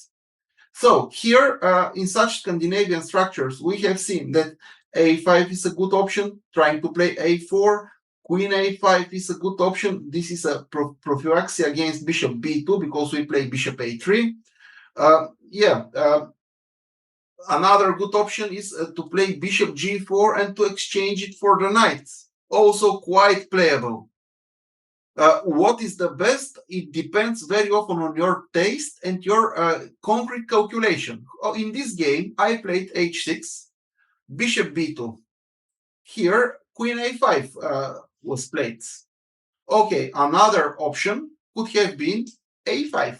So here, in such Scandinavian structures, we have seen that a5 is a good option, trying to play a4. Queen a5 is a good option. This is a prophylaxis against bishop b2 because we play bishop a3. Another good option is to play bishop g4 and to exchange it for the knight. Also quite playable. What is the best? It depends very often on your taste and your concrete calculation. In this game, I played h6, bishop b2. Here, queen a5 was played. Okay, another option could have been a5.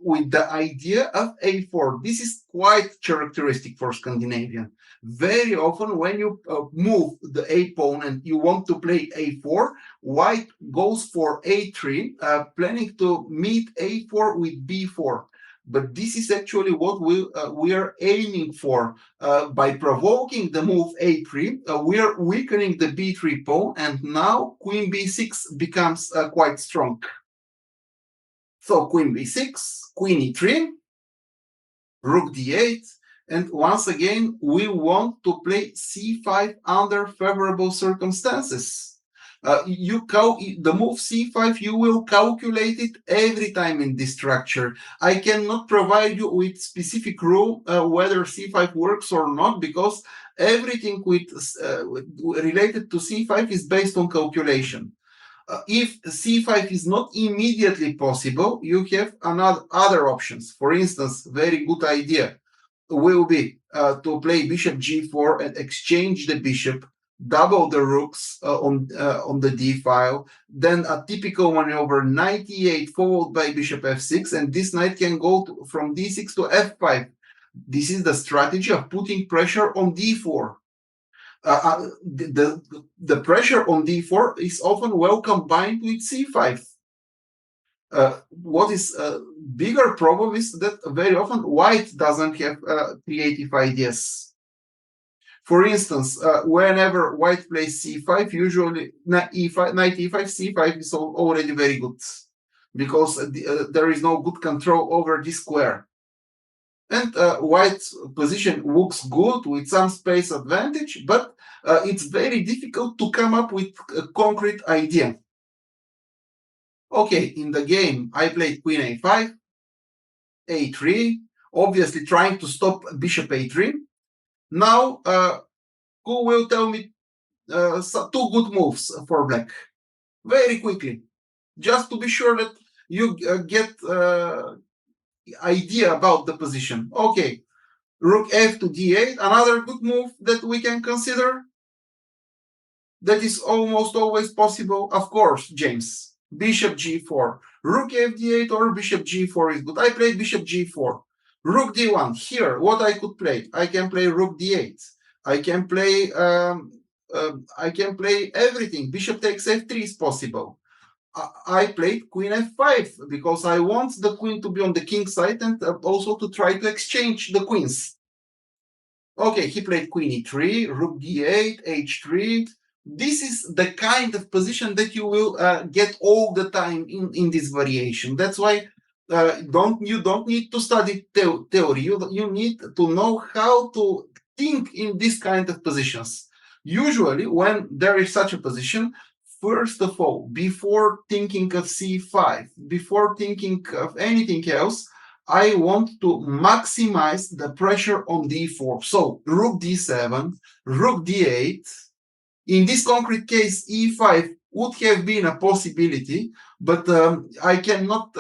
With the idea of a4. This is quite characteristic for Scandinavian. Very often when you move the a pawn and you want to play a4, white goes for a3, planning to meet a4 with b4. But this is actually what we are aiming for. By provoking the move a3, we are weakening the b3 pawn, and now queen b6 becomes quite strong. So queen b6, queen e3, rook d8, and once again, we want to play c5 under favorable circumstances. The move c5, you will calculate it every time in this structure. I cannot provide you with specific rule whether c5 works or not, because everything related to c5 is based on calculation. If c5 is not immediately possible, you have other options. For instance, very good idea will be to play bishop g4 and exchange the bishop, double the rooks on the d file, then a typical maneuver knight e8 followed by bishop f6, and this knight can go from d6 to f5. This is the strategy of putting pressure on d4. The pressure on d4 is often well combined with c5. What is a bigger problem is that very often white doesn't have creative ideas. For instance, whenever white plays c5, usually knight e5, c5 is already very good, because there is no good control over this square. And white's position looks good with some space advantage, but it's very difficult to come up with a concrete idea. Okay, in the game, I played queen a5, a3, obviously trying to stop bishop a3. Now, who will tell me two good moves for black? Very quickly, just to be sure that you get idea about the position. Okay, rook f to d8, another good move that we can consider. That is almost always possible. Of course, James, bishop g4, rook f d8 or bishop g4 is good. I played bishop g4, rook d1. Here, what I could play? I can play rook d8. I can play everything. Bishop takes f3 is possible. I played queen f5 because I want the queen to be on the king side and also to try to exchange the queens. Okay, he played queen e3, rook d8, h3. This is the kind of position that you will get all the time in this variation. That's why you don't need to study theory. You need to know how to think in this kind of positions. Usually, when there is such a position, first of all, before thinking of c5, before thinking of anything else, I want to maximize the pressure on d4. So rook d7, rook d8. In this concrete case, e5 would have been a possibility, but I cannot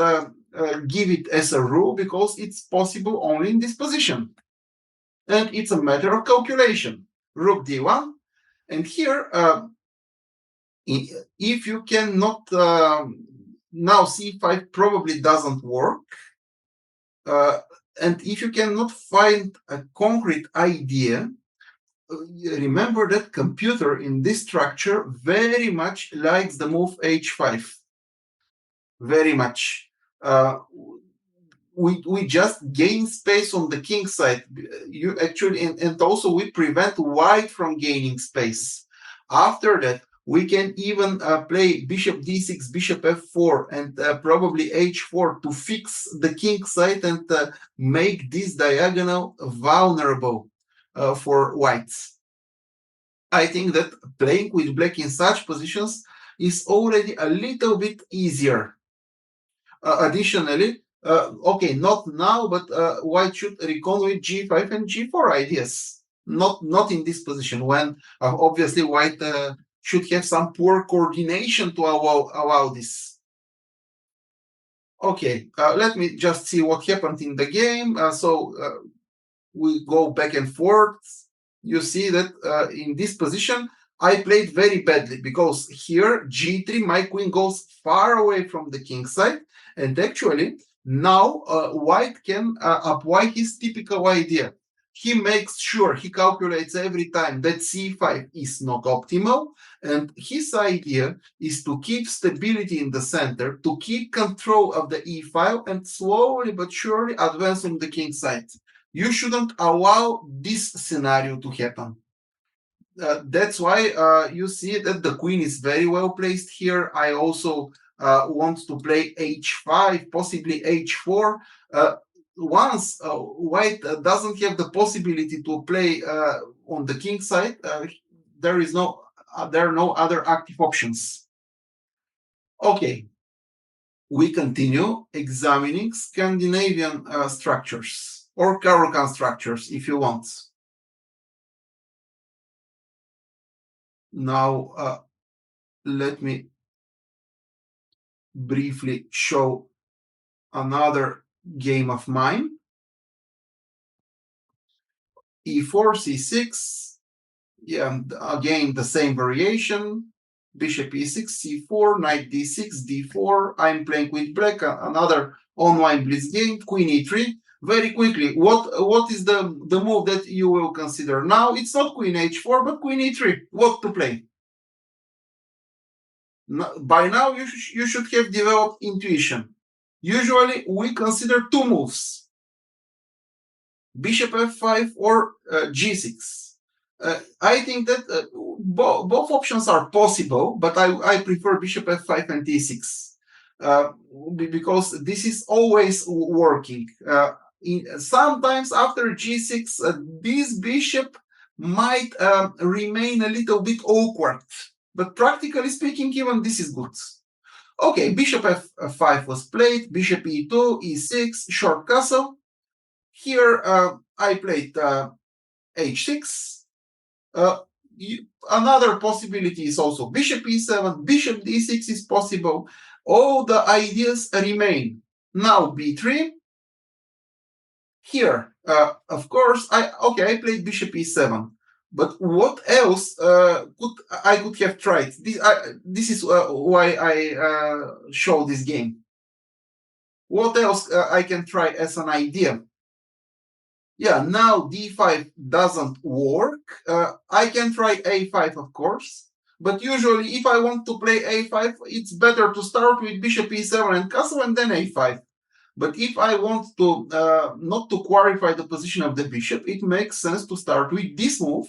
give it as a rule because it's possible only in this position. And it's a matter of calculation. Rook d1. And here, If you cannot now c5 probably doesn't work, and if you cannot find a concrete idea, remember that computer in this structure very much likes the move h5, very much. We just gain space on the king side. You actually, and also we prevent white from gaining space. After that, we can even play bishop d6, bishop f4, and probably h4 to fix the king side and make this diagonal vulnerable for whites. I think that playing with black in such positions is already a little bit easier. Additionally, okay, not now, but white should recon with g5 and g4 ideas. Not in this position, when obviously white should have some poor coordination to allow this. Okay, let me just see what happened in the game. So we go back and forth. You see that in this position, I played very badly because here g3, my queen goes far away from the king side. And actually, now white can apply his typical idea. He makes sure, he calculates every time that c5 is not optimal. And his idea is to keep stability in the center, to keep control of the e file, and slowly but surely advance on the king side. You shouldn't allow this scenario to happen. That's why you see that the queen is very well placed here. I also want to play h5, possibly h4. Once white doesn't have the possibility to play on the king side, there are no other active options. Okay, we continue examining Scandinavian structures, or Caro-Kann structures if you want. Now let me briefly show another game of mine. e4, c6, yeah, again the same variation. Bishop e6, c4, knight d6, d4. I'm playing with black, another online blitz game. Queen e3. Very quickly, what is the move that you will consider? Now it's not queen h4, but queen e3. What to play? By now you should have developed intuition. Usually we consider two moves: bishop f5 or g6. I think that both options are possible, but I prefer bishop f5 and e6 because this is always working. Sometimes after g6, this bishop might remain a little bit awkward, but practically speaking, even this is good. Okay, bishop f5 was played, bishop e2, e6, short castle. Here I played h6. Another possibility is also bishop e7, bishop d6 is possible. All the ideas remain. Now b3. Here, of course, I played bishop e7. But what else I could have tried? This is why I show this game. What else I can try as an idea? Yeah, now d5 doesn't work. I can try a5, of course. But usually, if I want to play a5, it's better to start with bishop e7 and castle and then a5. But if I want to not to clarify the position of the bishop, it makes sense to start with this move,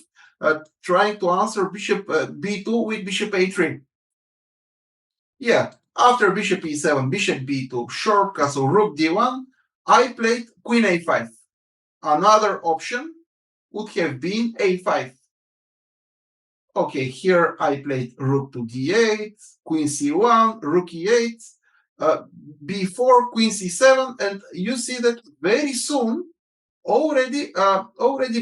trying to answer bishop b2 with bishop a3. Yeah, after bishop e7, bishop b2, short castle, rook d1, I played queen a5. Another option would have been a5. Okay, here I played rook to d8, queen c1, rook e8, b4, queen c7, and you see that very soon already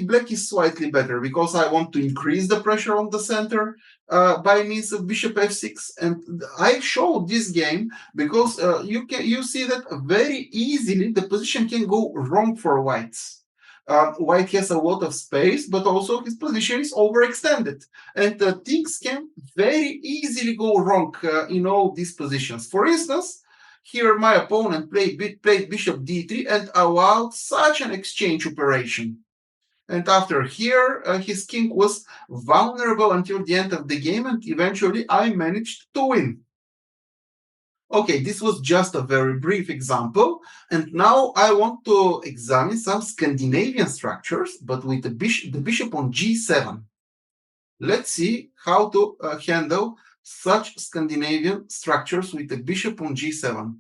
black is slightly better because I want to increase the pressure on the center by means of bishop f6. And I showed this game because you see that very easily the position can go wrong for whites. White has a lot of space, but also his position is overextended. And things can very easily go wrong in all these positions. For instance, here my opponent played bishop d3 and allowed such an exchange operation. And after here, his king was vulnerable until the end of the game, and eventually I managed to win. Okay, this was just a very brief example, and now I want to examine some Scandinavian structures, but with the bishop on g7. Let's see how to handle such Scandinavian structures with the bishop on g7.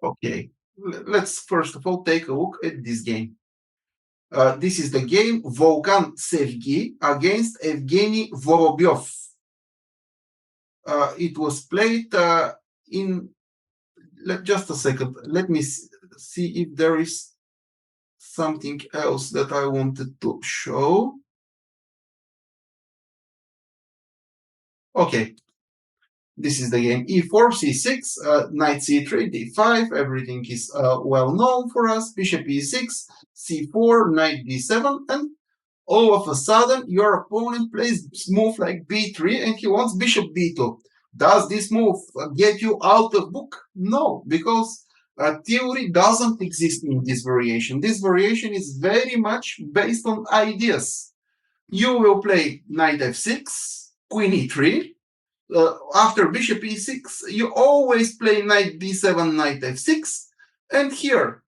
Okay, let's first of all take a look at this game. This is the game Volkan Sevgi against Evgeny Vorobyov. It was played in just a second. Let me see if there is something else that I wanted to show. Okay, this is the game e4, c6, knight c3, d5. Everything is well known for us. Bishop e6, c4, knight d7, and all of a sudden your opponent plays move like b3 and he wants bishop b2. Does this move get you out of book? No, because theory doesn't exist in this variation. This variation is very much based on ideas. You will play knight f6, queen e3. After bishop e6, you always play knight d7, knight f6. And here,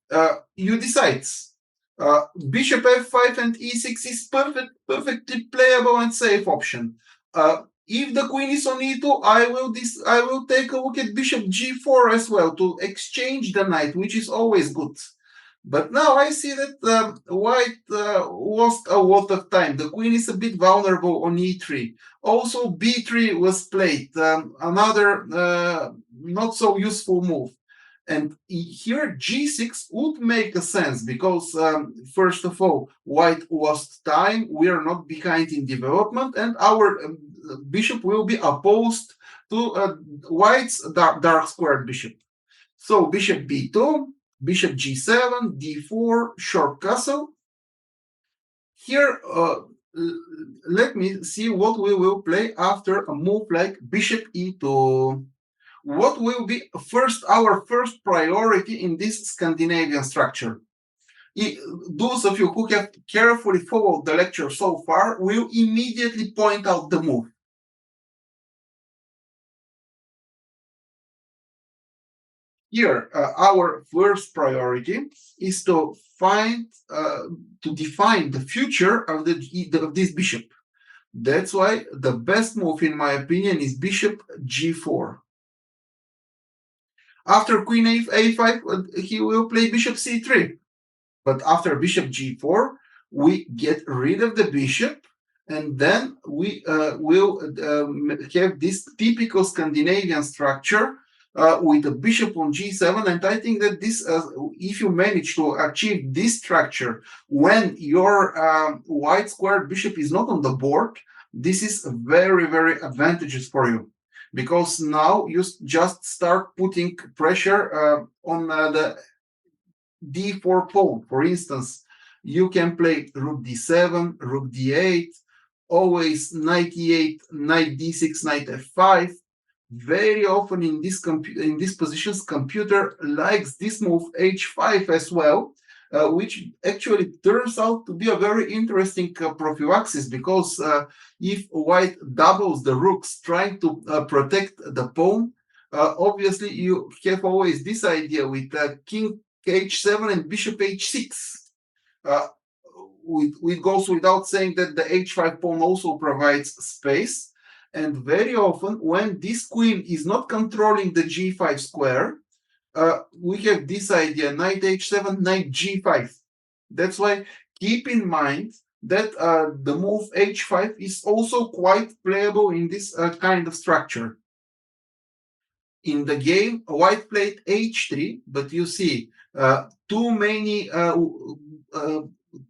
you decide. Bishop f5 and e6 is perfectly playable and safe option. If the queen is on e2, I will take a look at bishop g4 as well to exchange the knight, which is always good. But now I see that white lost a lot of time. The queen is a bit vulnerable on e3. Also, b3 was played, another not so useful move. And here g6 would make a sense because, first of all, white lost time. We are not behind in development, and our bishop will be opposed to white's dark squared bishop. So bishop b2, bishop g7, d4, short castle. Here, let me see what we will play after a move like bishop e2. What will be our first priority in this Scandinavian structure? Those of you who have carefully followed the lecture so far will immediately point out the move. Here, our first priority is to define the future of this bishop. That's why the best move, in my opinion, is bishop g4. After queen a5, he will play bishop c3. But after bishop g4, we get rid of the bishop, and then we will have this typical Scandinavian structure with a bishop on g7. And I think that this, if you manage to achieve this structure when your white squared bishop is not on the board, this is very, very advantageous for you. Because now you just start putting pressure on the d4 pawn. For instance, you can play rook d7, rook d8, always knight e8, knight d6, knight f5. Very often in these positions, computer likes this move h5 as well, which actually turns out to be a very interesting prophylaxis, because if white doubles the rooks trying to protect the pawn, obviously you have always this idea with king h7 and bishop h6. It goes without saying that the h5 pawn also provides space. And very often, when this queen is not controlling the g5 square, we have this idea, knight h7, knight g5. That's why keep in mind that the move h5 is also quite playable in this kind of structure. In the game, white played h3, but you see, too many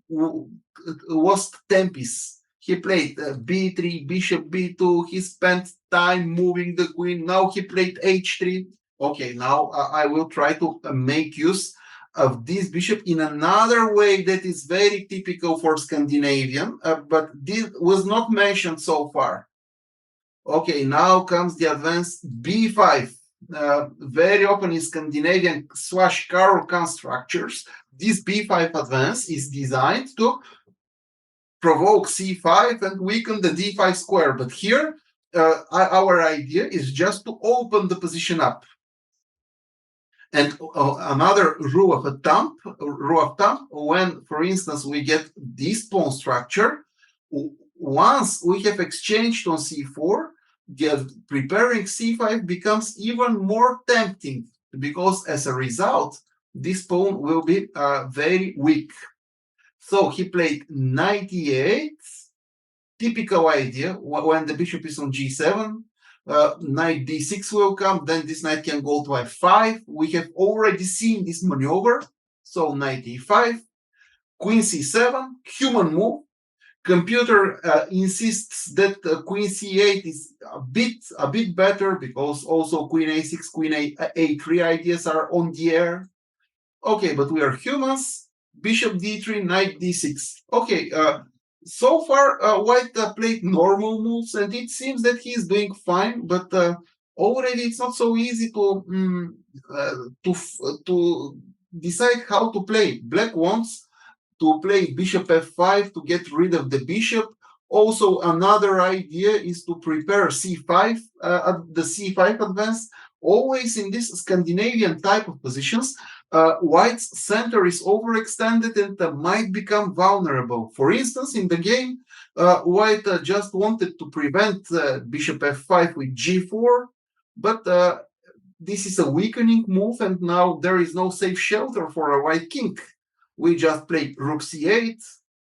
lost tempis. He played b3, bishop b2. He spent time moving the queen. Now he played h3. Okay, now I will try to make use of this bishop in another way that is very typical for Scandinavian, but this was not mentioned so far. Okay, now comes the advanced b5. Very often in Scandinavian / Caro-Kann structures, this b5 advance is designed to provoke c5 and weaken the d5 square. But here, our idea is just to open the position up. And another rule of thumb, when, for instance, we get this pawn structure, once we have exchanged on c4, preparing c5 becomes even more tempting, because as a result, this pawn will be very weak. So he played knight e8, typical idea when the bishop is on g7. Knight d6 will come, then this knight can go to f5. We have already seen this maneuver. So knight e5, queen c7, human move. Computer insists that queen c8 is a bit better, because also queen a6, queen a3 ideas are on the air. Okay, but we are humans. Bishop d3, knight d6. Okay, so far white played normal moves, and it seems that he is doing fine, but already it's not so easy to decide how to play. Black wants to play bishop f5 to get rid of the bishop. Also, another idea is to prepare c5, the c5 advance. Always in this Scandinavian type of positions, white's center is overextended and might become vulnerable. For instance, in the game, white just wanted to prevent bishop f5 with g4, but this is a weakening move, and now there is no safe shelter for a white king. We just played rook c8,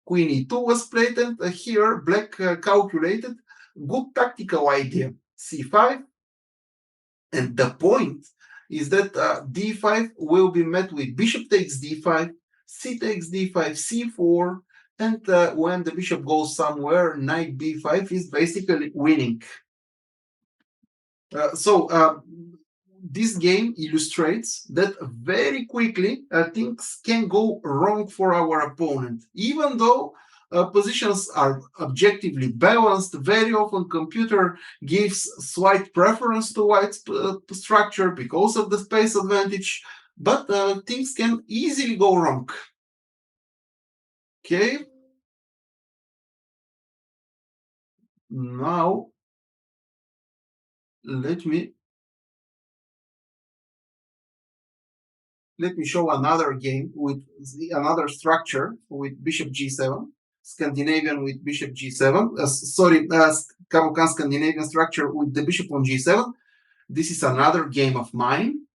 queen e2 was played, and here black calculated good tactical idea, c5, and the point is that d5 will be met with bishop takes d5, c takes d5, c4, and when the bishop goes somewhere, knight b5 is basically winning. This game illustrates that very quickly things can go wrong for our opponent. Even though positions are objectively balanced, very often computer gives slight preference to white's structure because of the space advantage, but things can easily go wrong. Okay. Now, let me show another game with another structure with bishop g7, Scandinavian with bishop g7. Caro-Kann Scandinavian structure with the bishop on g7. This is another game of mine.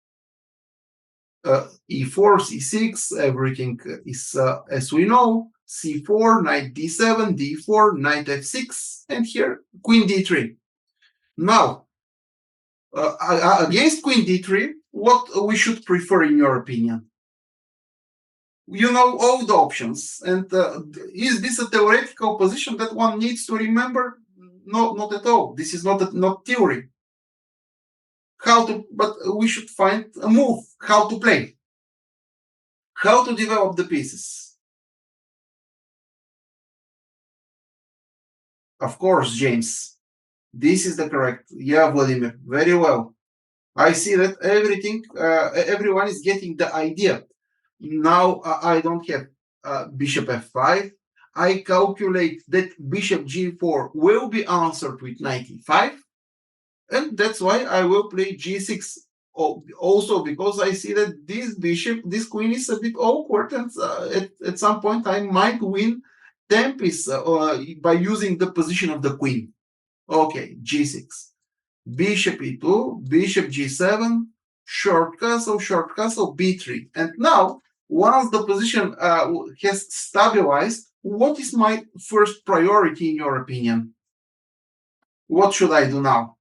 e4, c6, everything is as we know. c4, knight d7, d4, knight f6, and here queen d3. Now, against queen d3, what we should prefer in your opinion? You know all the options, and is this a theoretical position that one needs to remember? No, not at all. This is not theory. But we should find a move, how to play, how to develop the pieces. Of course, James, this is the correct. Yeah, Vladimir, very well. I see that everyone is getting the idea. Now I don't have bishop f5. I calculate that bishop g4 will be answered with knight e5, and that's why I will play g6. Also because I see that this queen is a bit awkward, and at some point I might win tempis by using the position of the queen. Okay, g6, bishop e2, bishop g7, short castle, b3. And now, once the position has stabilized, what is my first priority in your opinion? What should I do now?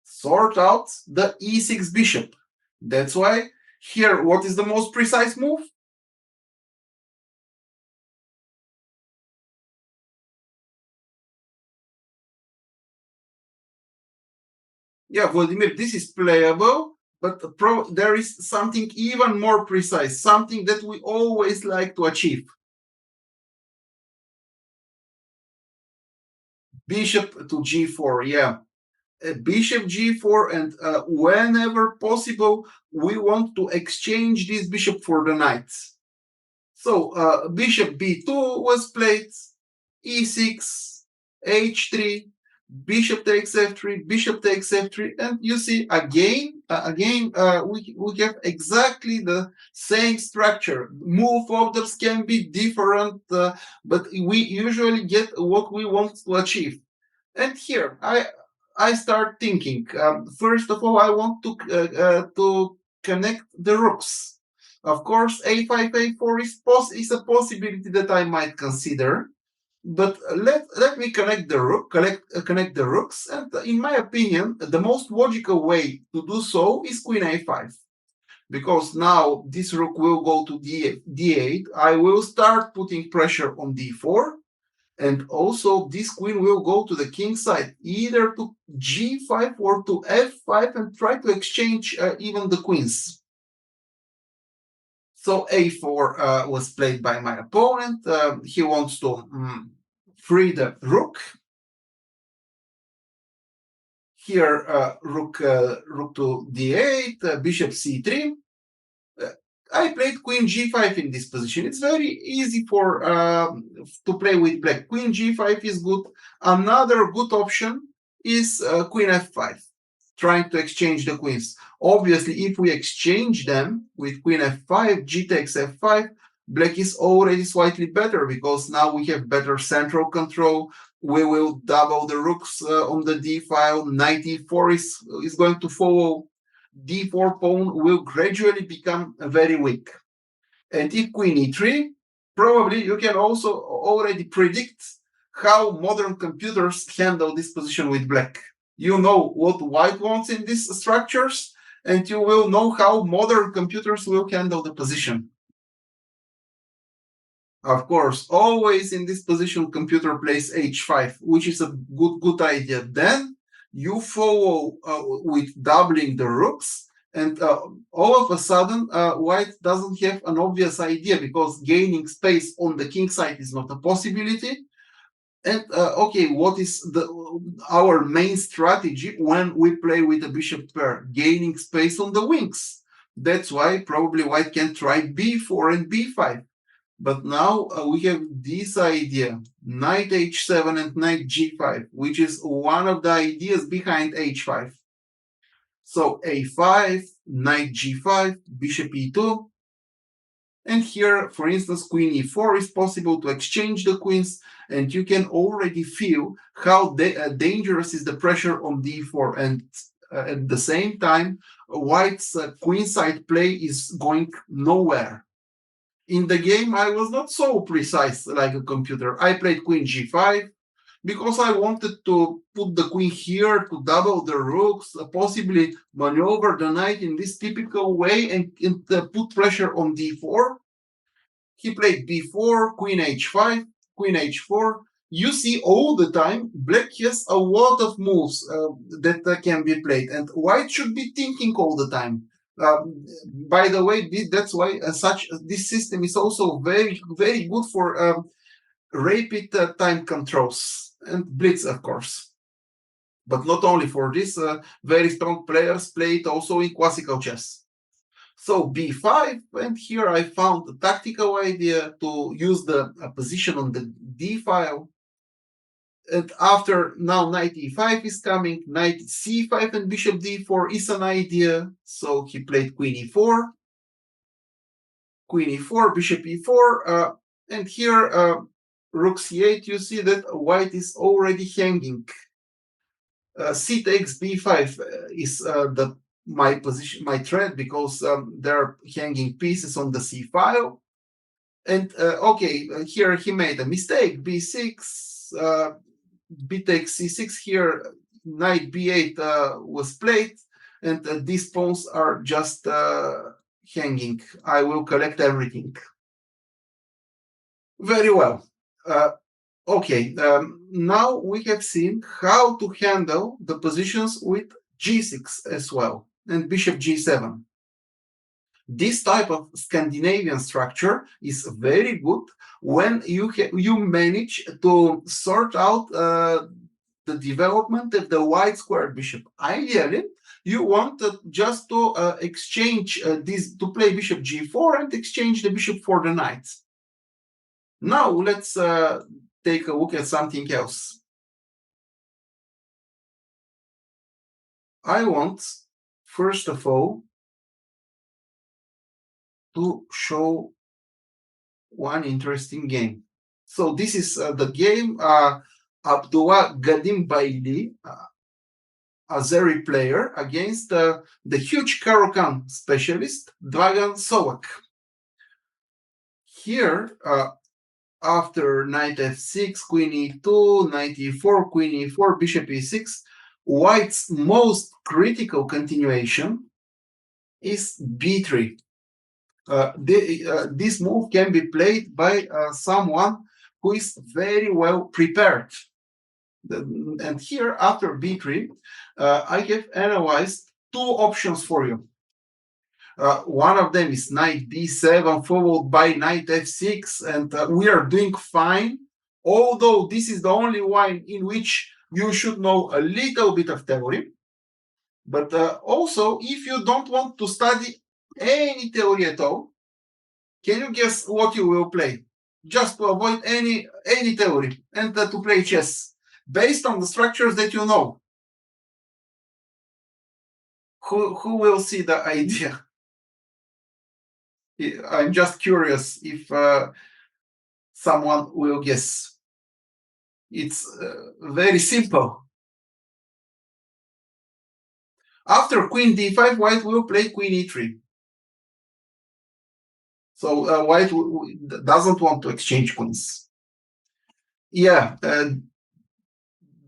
Sort out the e6 bishop. That's why here, what is the most precise move? Yeah, Vladimir, this is playable, but there is something even more precise, something that we always like to achieve. Bishop to g4, yeah. Bishop g4, and whenever possible, we want to exchange this bishop for the knight. So bishop b2 was played, e6, h3, bishop takes f3, bishop takes f3, and you see we have exactly the same structure. Move orders can be different, but we usually get what we want to achieve. And here I start thinking. First of all, I want to connect the rooks. Of course, a5, a4 is a possibility that I might consider. But let me connect the connect the rooks, and in my opinion, the most logical way to do so is queen a5, because now this rook will go to d8. I will start putting pressure on d4, and also this queen will go to the king side, either to g5 or to f5, and try to exchange even the queens. So a4 was played by my opponent. He wants to free the rook. Here, rook to d8, bishop c3. I played queen g5 in this position. It's very easy to play with black. Queen g5 is good. Another good option is queen f5, trying to exchange the queens. Obviously, if we exchange them with queen f5, g takes f5, black is already slightly better, because now we have better central control. We will double the rooks on the d file. Knight e4 is going to follow. d4 pawn will gradually become very weak. And if queen e3, probably you can also already predict how modern computers handle this position with black. You know what white wants in these structures, and you will know how modern computers will handle the position. Of course, always in this position, computer plays h5, which is a good idea. Then you follow with doubling the rooks, and all of a sudden, white doesn't have an obvious idea, because gaining space on the king side is not a possibility. And okay, what is our main strategy when we play with a bishop pair? Gaining space on the wings. That's why probably white can try b4 and b5. But now we have this idea, knight h7 and knight g5, which is one of the ideas behind h5. So a5, knight g5, bishop e2. And here, for instance, queen e4 is possible to exchange the queens, and you can already feel how dangerous is the pressure on d4. And at the same time, white's queenside play is going nowhere. In the game, I was not so precise like a computer. I played queen g5 because I wanted to put the queen here to double the rooks, possibly maneuver the knight in this typical way, and put pressure on d4. He played b4, queen h5, queen h4. You see all the time, black has a lot of moves that can be played, and white should be thinking all the time. By the way, that's why this system is also very good for rapid time controls and blitz, of course. But not only for this, very strong players play it also in classical chess. So b5, and here I found a tactical idea to use the position on the d file. And after now knight e5 is coming, knight c5 and bishop d4 is an idea. So he played queen e4, bishop e4, and here rook c8. You see that white is already hanging. C takes b5 is my position, my threat, because there are hanging pieces on the c file. And okay, here he made a mistake. b6, b takes c6. Here knight b8 was played, and these pawns are just hanging. I will collect everything. Very well. Okay, now we have seen how to handle the positions with g6 as well, and bishop g7. This type of Scandinavian structure is very good when you manage to sort out the development of the white squared bishop. Ideally, you want just to exchange this, to play bishop g4 and exchange the bishop for the knight. Now let's take a look at something else. I want, first of all, to show one interesting game. So this is the game Abdullah Gadim Baili, Azeri player, against the huge Caro-Kann specialist Dragan Sovak. Here, after knight f6, queen e2, knight e4, queen e4, bishop e6, white's most critical continuation is b3. This move can be played by someone who is very well prepared. And here, after b3, I have analyzed two options for you. One of them is knight d7 followed by knight f6, and we are doing fine, although this is the only one in which you should know a little bit of theory. But also, if you don't want to study any theory at all, can you guess what you will play? Just to avoid any theory and to play chess based on the structures that you know. Who will see the idea? I'm just curious if someone will guess. It's very simple. After queen d5, white will play queen e3. So white doesn't want to exchange queens. Yeah,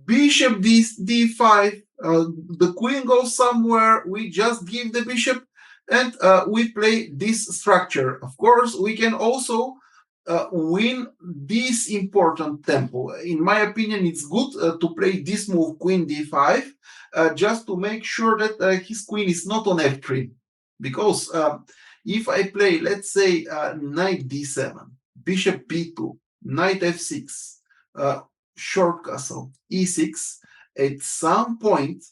bishop d5, the queen goes somewhere, we just give the bishop, and we play this structure. Of course, we can also win this important tempo. In my opinion, it's good to play this move, queen d5, just to make sure that his queen is not on f3. Because if I play, let's say, knight d7, bishop b2, knight f6, short castle, e6, at some point,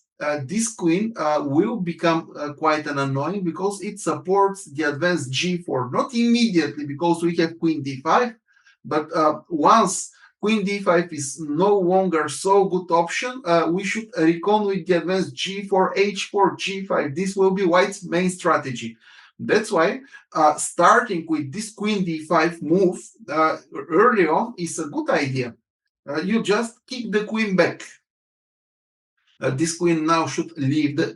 this queen will become quite an annoying because it supports the advance g4, not immediately because we have queen d5, but once queen d5 is no longer so good option, we should recon with the advance g4, h4, g5. This will be white's main strategy. That's why starting with this queen d5 move early on is a good idea. You just kick the queen back. This queen now should leave the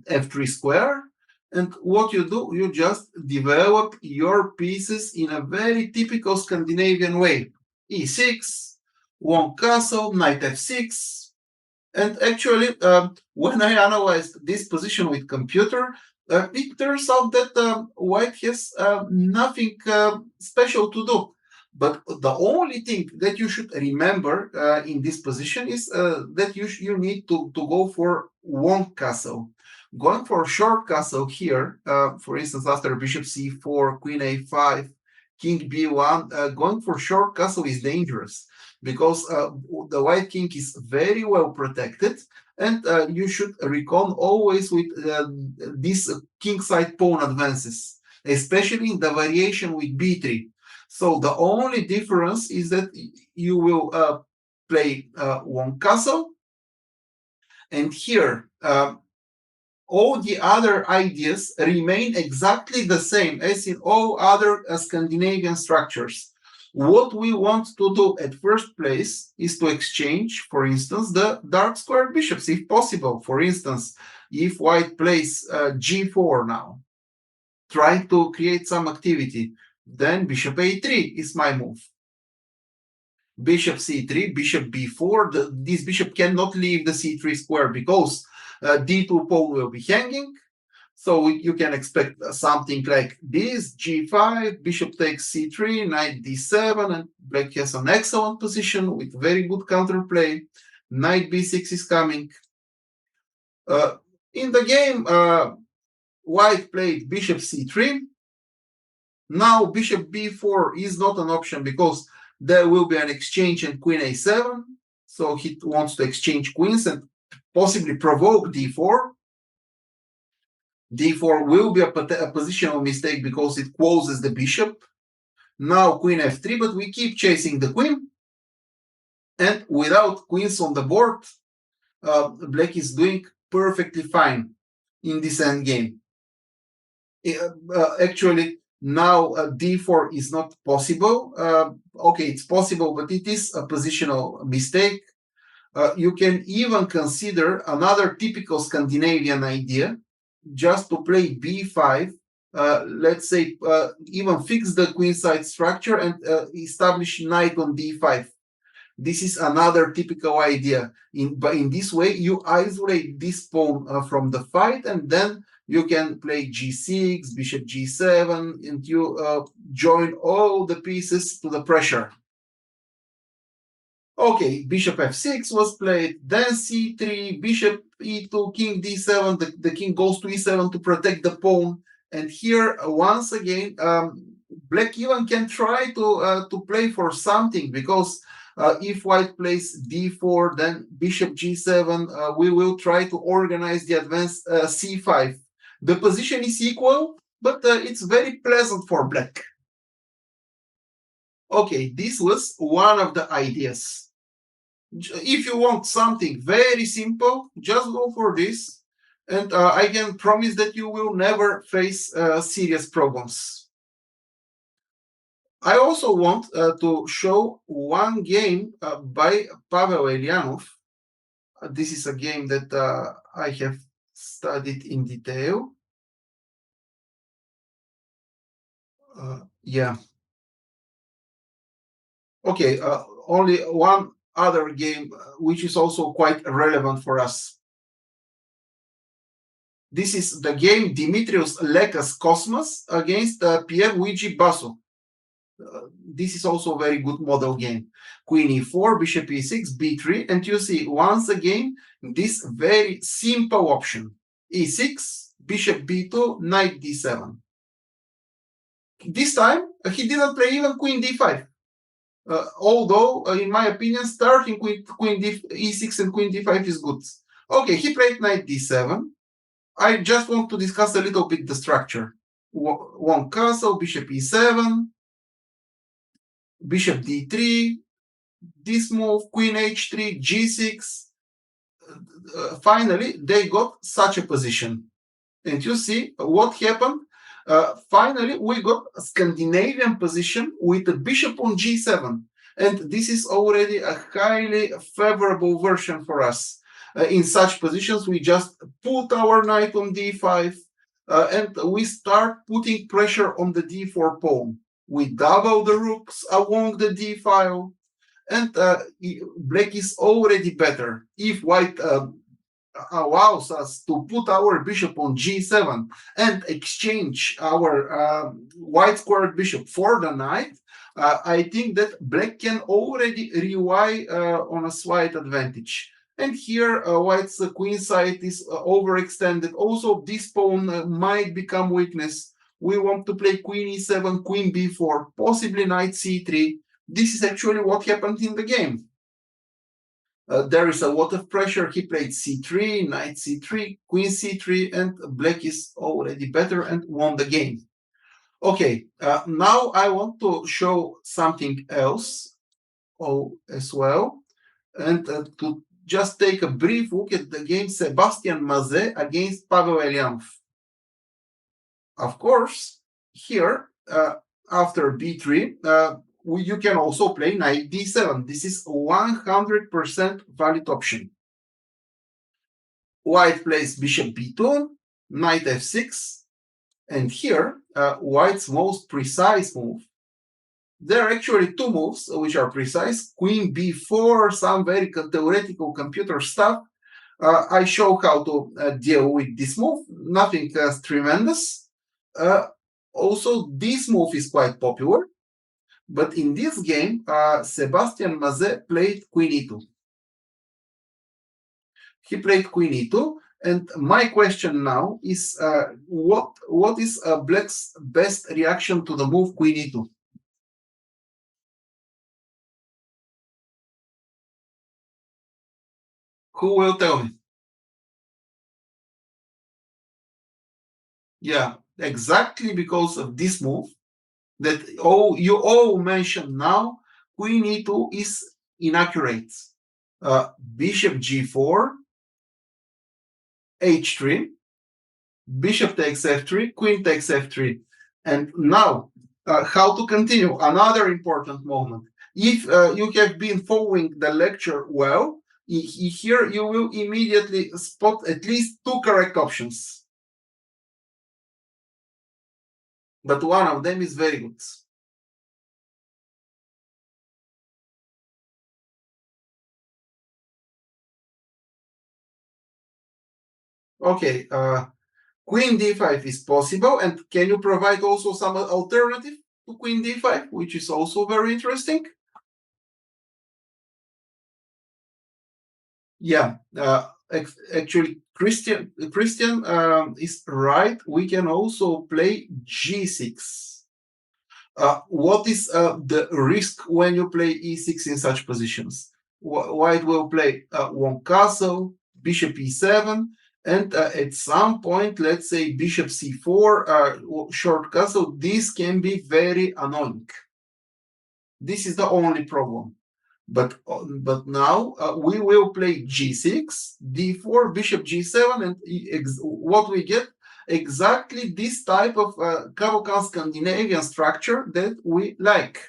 f3 square. And what you do, you just develop your pieces in a very typical Scandinavian way. e6, one castle, knight f6. And actually, when I analyzed this position with computer, it turns out that white has nothing special to do. But the only thing that you should remember in this position is that you need to go for one castle. Going for a short castle here, for instance, after bishop c4, queen a5, king b1, going for short castle is dangerous because the white king is very well protected, and you should recon always with these kingside pawn advances, especially in the variation with b3. So the only difference is that you will play one castle, and here all the other ideas remain exactly the same as in all other Scandinavian structures. What we want to do at first place is to exchange, for instance, the dark squared bishops, if possible. For instance, if white plays g4 now, trying to create some activity, then bishop a3 is my move. Bishop c3, bishop b4. This bishop cannot leave the c3 square because d2 pawn will be hanging. So you can expect something like this, g5, bishop takes c3, knight d7, and black has an excellent position with very good counterplay. Knight b6 is coming. In the game, white played bishop c3. Now bishop b4 is not an option because there will be an exchange and queen a7. So he wants to exchange queens and possibly provoke d4. d4 will be a positional mistake because it closes the bishop. Now queen f3, but we keep chasing the queen. And without queens on the board, black is doing perfectly fine in this endgame. Actually, now d4 is not possible. Okay, it's possible, but it is a positional mistake. You can even consider another typical Scandinavian idea, just to play b5. Let's say even fix the queenside structure and establish knight on d5. This is another typical idea. In this way, you isolate this pawn from the fight, and then you can play g6, bishop g7, and you join all the pieces to the pressure. Okay, bishop f6 was played, then c3, bishop e2, king d7, the king goes to e7 to protect the pawn. And here, once again, black even can try to play for something, because if white plays d4, then bishop g7, we will try to organize the advance c5. The position is equal, but it's very pleasant for black. Okay, this was one of the ideas. If you want something very simple, just go for this. And I can promise that you will never face serious problems. I also want to show one game by Pavel Elianov. This is a game that I have studied in detail. Yeah. Okay, only one other game which is also quite relevant for us. This is the game Dimitrios Lekas Cosmos against Pierluigi Basso. This is also a very good model game. Queen e4, bishop e6, b3, and you see once again this very simple option. e6, bishop b2, knight d7. This time he didn't play even queen d5. Although, in my opinion, starting with queen e6 and queen d5 is good. Okay, he played knight d7. I just want to discuss a little bit the structure. One castle, bishop e7, bishop d3, this move, queen h3, g6. Finally, they got such a position. And you see what happened. Finally, we got a Scandinavian position with the bishop on g7. And this is already a highly favorable version for us. In such positions, we just put our knight on d5, and we start putting pressure on the d4 pawn. We double the rooks along the d file, and black is already better. If white allows us to put our bishop on g7 and exchange our white squared bishop for the knight, I think that black can already rely on a slight advantage. And here, white's queen side is overextended. Also, this pawn might become weakness. We want to play queen e7, queen b4, possibly knight c3. This is actually what happened in the game. There is a lot of pressure. He played c3, knight c3, queen c3, and black is already better and won the game. Okay, now I want to show something else as well, and to just take a brief look at the game Sebastian Mazet against Pavel Elianov. Of course, here, after b3, you can also play knight d7. This is 100% valid option. White plays bishop b2, knight f6, and here, white's most precise move. There are actually two moves which are precise. Queen b4, some very theoretical computer stuff. I show how to deal with this move. Nothing tremendous. Also, this move is quite popular. But in this game, Sebastian Mazet played queen e2. He played queen e2, And my question now is, what is black's best reaction to the move queen e2? Who will tell me? Yeah, exactly because of this move that you all mentioned now, queen e2 is inaccurate. Bishop g4, h3, bishop takes f3, queen takes f3. And now, how to continue? Another important moment. If you have been following the lecture well, here you will immediately spot at least two correct options. But one of them is very good. Okay, queen d5 is possible. And can you provide also some alternative to queen d5, which is also very interesting? Yeah, actually, Christian is right. We can also play g6. What is the risk when you play e6 in such positions? White will play one castle, bishop e7, and at some point, let's say bishop c4, short castle. This can be very annoying. This is the only problem. But now we will play g6, d4, bishop g7, and what we get exactly this type of Caro-Kann Scandinavian structure that we like.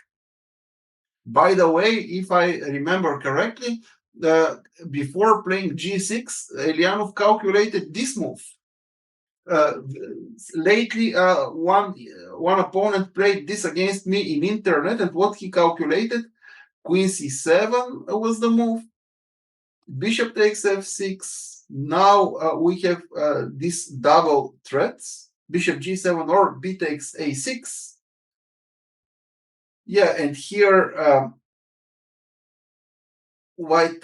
By the way, if I remember correctly, before playing g6, Elianov calculated this move. Lately, one opponent played this against me in internet, and what he calculated, queen c7 was the move, bishop takes f6. Now we have this double threats, bishop g7 or b takes a6. Yeah, and here white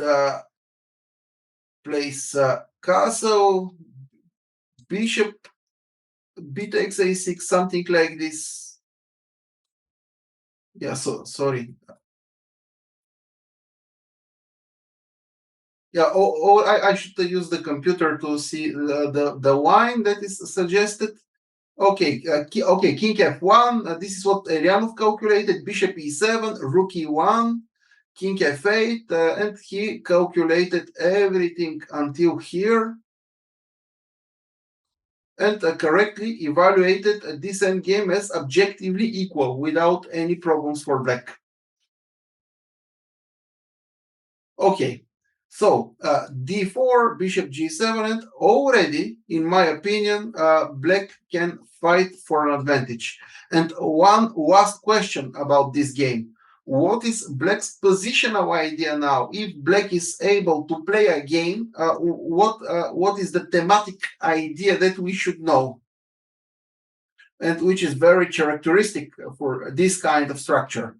plays castle, bishop, b takes a6, something like this. Yeah, so sorry. Yeah, I should use the computer to see the line that is suggested. Okay, okay, king f1. This is what Elianov calculated. Bishop e7, rook e1, king f8, and he calculated everything until here and correctly evaluated this endgame as objectively equal without any problems for black. Okay, so d4, bishop g7, and already, in my opinion, black can fight for an advantage. And one last question about this game. What is black's positional idea now? If black is able to play a game, what is the thematic idea that we should know? And which is very characteristic for this kind of structure.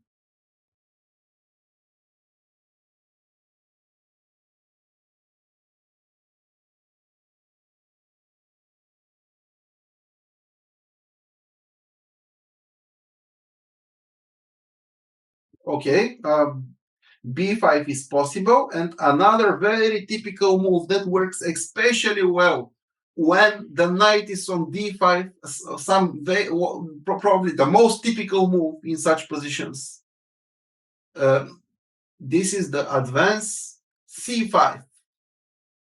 Okay, b5 is possible, and another very typical move that works especially well when the knight is on d5, probably the most typical move in such positions. This is the advance c5.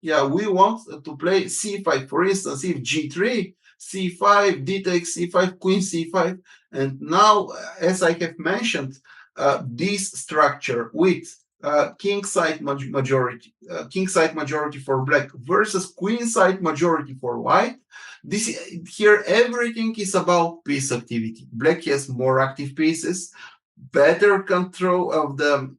Yeah, we want to play c5. For instance, if g3, c5, d takes c5, queen c5, and now, as I have mentioned, this structure with king side majority, for black versus queen side majority for white. This here everything is about piece activity. Black has more active pieces, better control of the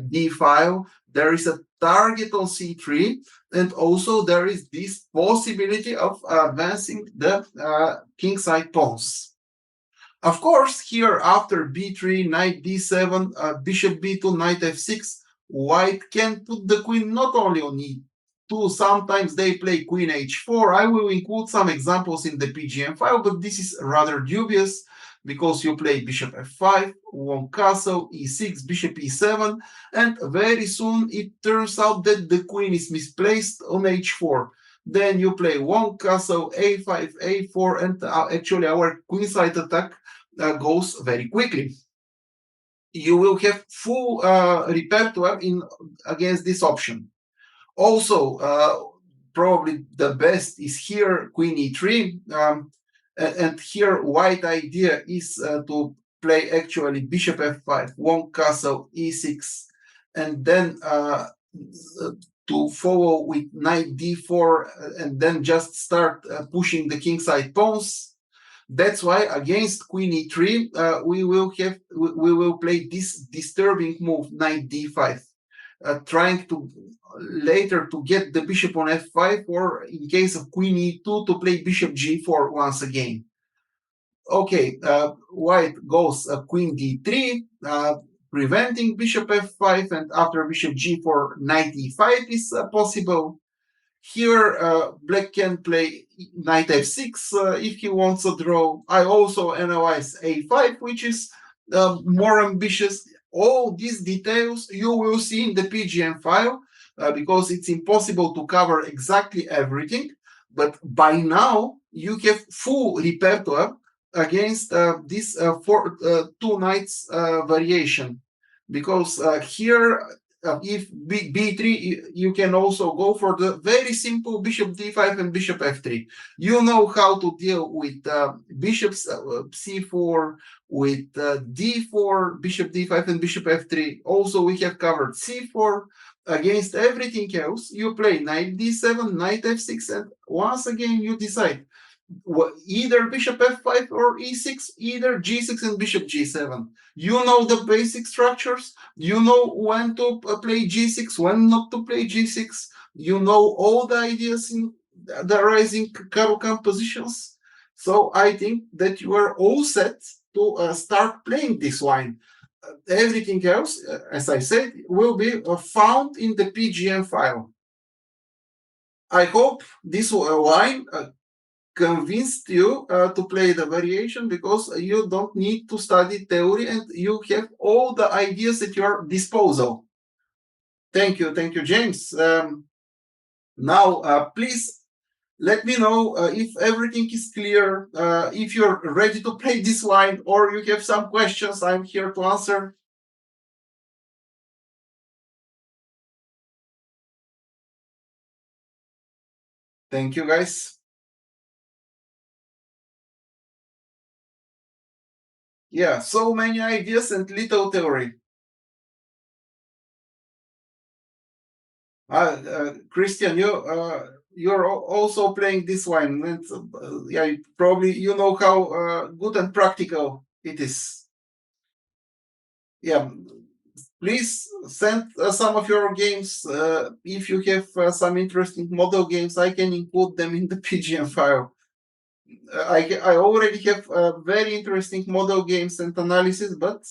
d file. There is a target on c3, and also there is this possibility of advancing the king side pawns. Of course, here after b3, knight d7, bishop b2, knight f6, white can put the queen not only on 2, sometimes they play queen h4. I will include some examples in the PGM file, but this is rather dubious because you play bishop f5, won castle, e6, bishop e7, and very soon it turns out that the queen is misplaced on h4. Then you play one castle, a5, a4, and actually our queenside attack goes very quickly. You will have full repertoire against this option. Also, probably the best is here queen e3, and here white idea is to play actually bishop f5, one castle, e6, and then to follow with knight d4, and then just start pushing the kingside pawns. That's why against queen e3 we will play this disturbing move, knight d5, trying to later to get the bishop on f5, or in case of queen e2 to play bishop g4 once again. Okay, white goes queen d3, preventing bishop f5, and after bishop g4, knight e5 is possible. Here, black can play knight f6 if he wants a draw. I also analyze a5, which is more ambitious. All these details you will see in the PGM file because it's impossible to cover exactly everything. But by now, you have full repertoire against this two knights variation. Because here, if b3, you can also go for the very simple bishop d5 and bishop f3. You know how to deal with bishops c4, with d4, bishop d5 and bishop f3. Also, we have covered c4. Against everything else, you play knight d7, knight f6, and once again you decide either bishop f5 or e6, either g6 and bishop g7. You know the basic structures. You know when to play g6, when not to play g6. You know all the ideas in the rising Caro-Kann positions. So I think that you are all set to start playing this wine. Everything else, as I said, will be found in the PGM file. I hope this wine convinced you to play the variation, because you don't need to study theory and you have all the ideas at your disposal. Thank you, James. Now, please let me know if everything is clear, if you're ready to play this line, or you have some questions. I'm here to answer. Thank you, guys. Yeah, so many ideas and little theory. Christian, you're also playing this one, and yeah, probably you know how good and practical it is. Yeah, please send some of your games. If you have some interesting model games, I can include them in the PGM file. I already have very interesting model games and analysis, but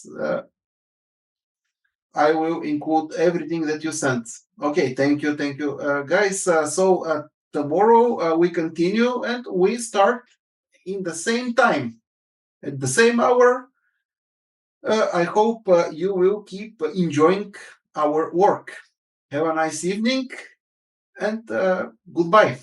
I will include everything that you sent. Okay, thank you, guys. So tomorrow we continue and we start in the same time, at the same hour. I hope you will keep enjoying our work. Have a nice evening and goodbye.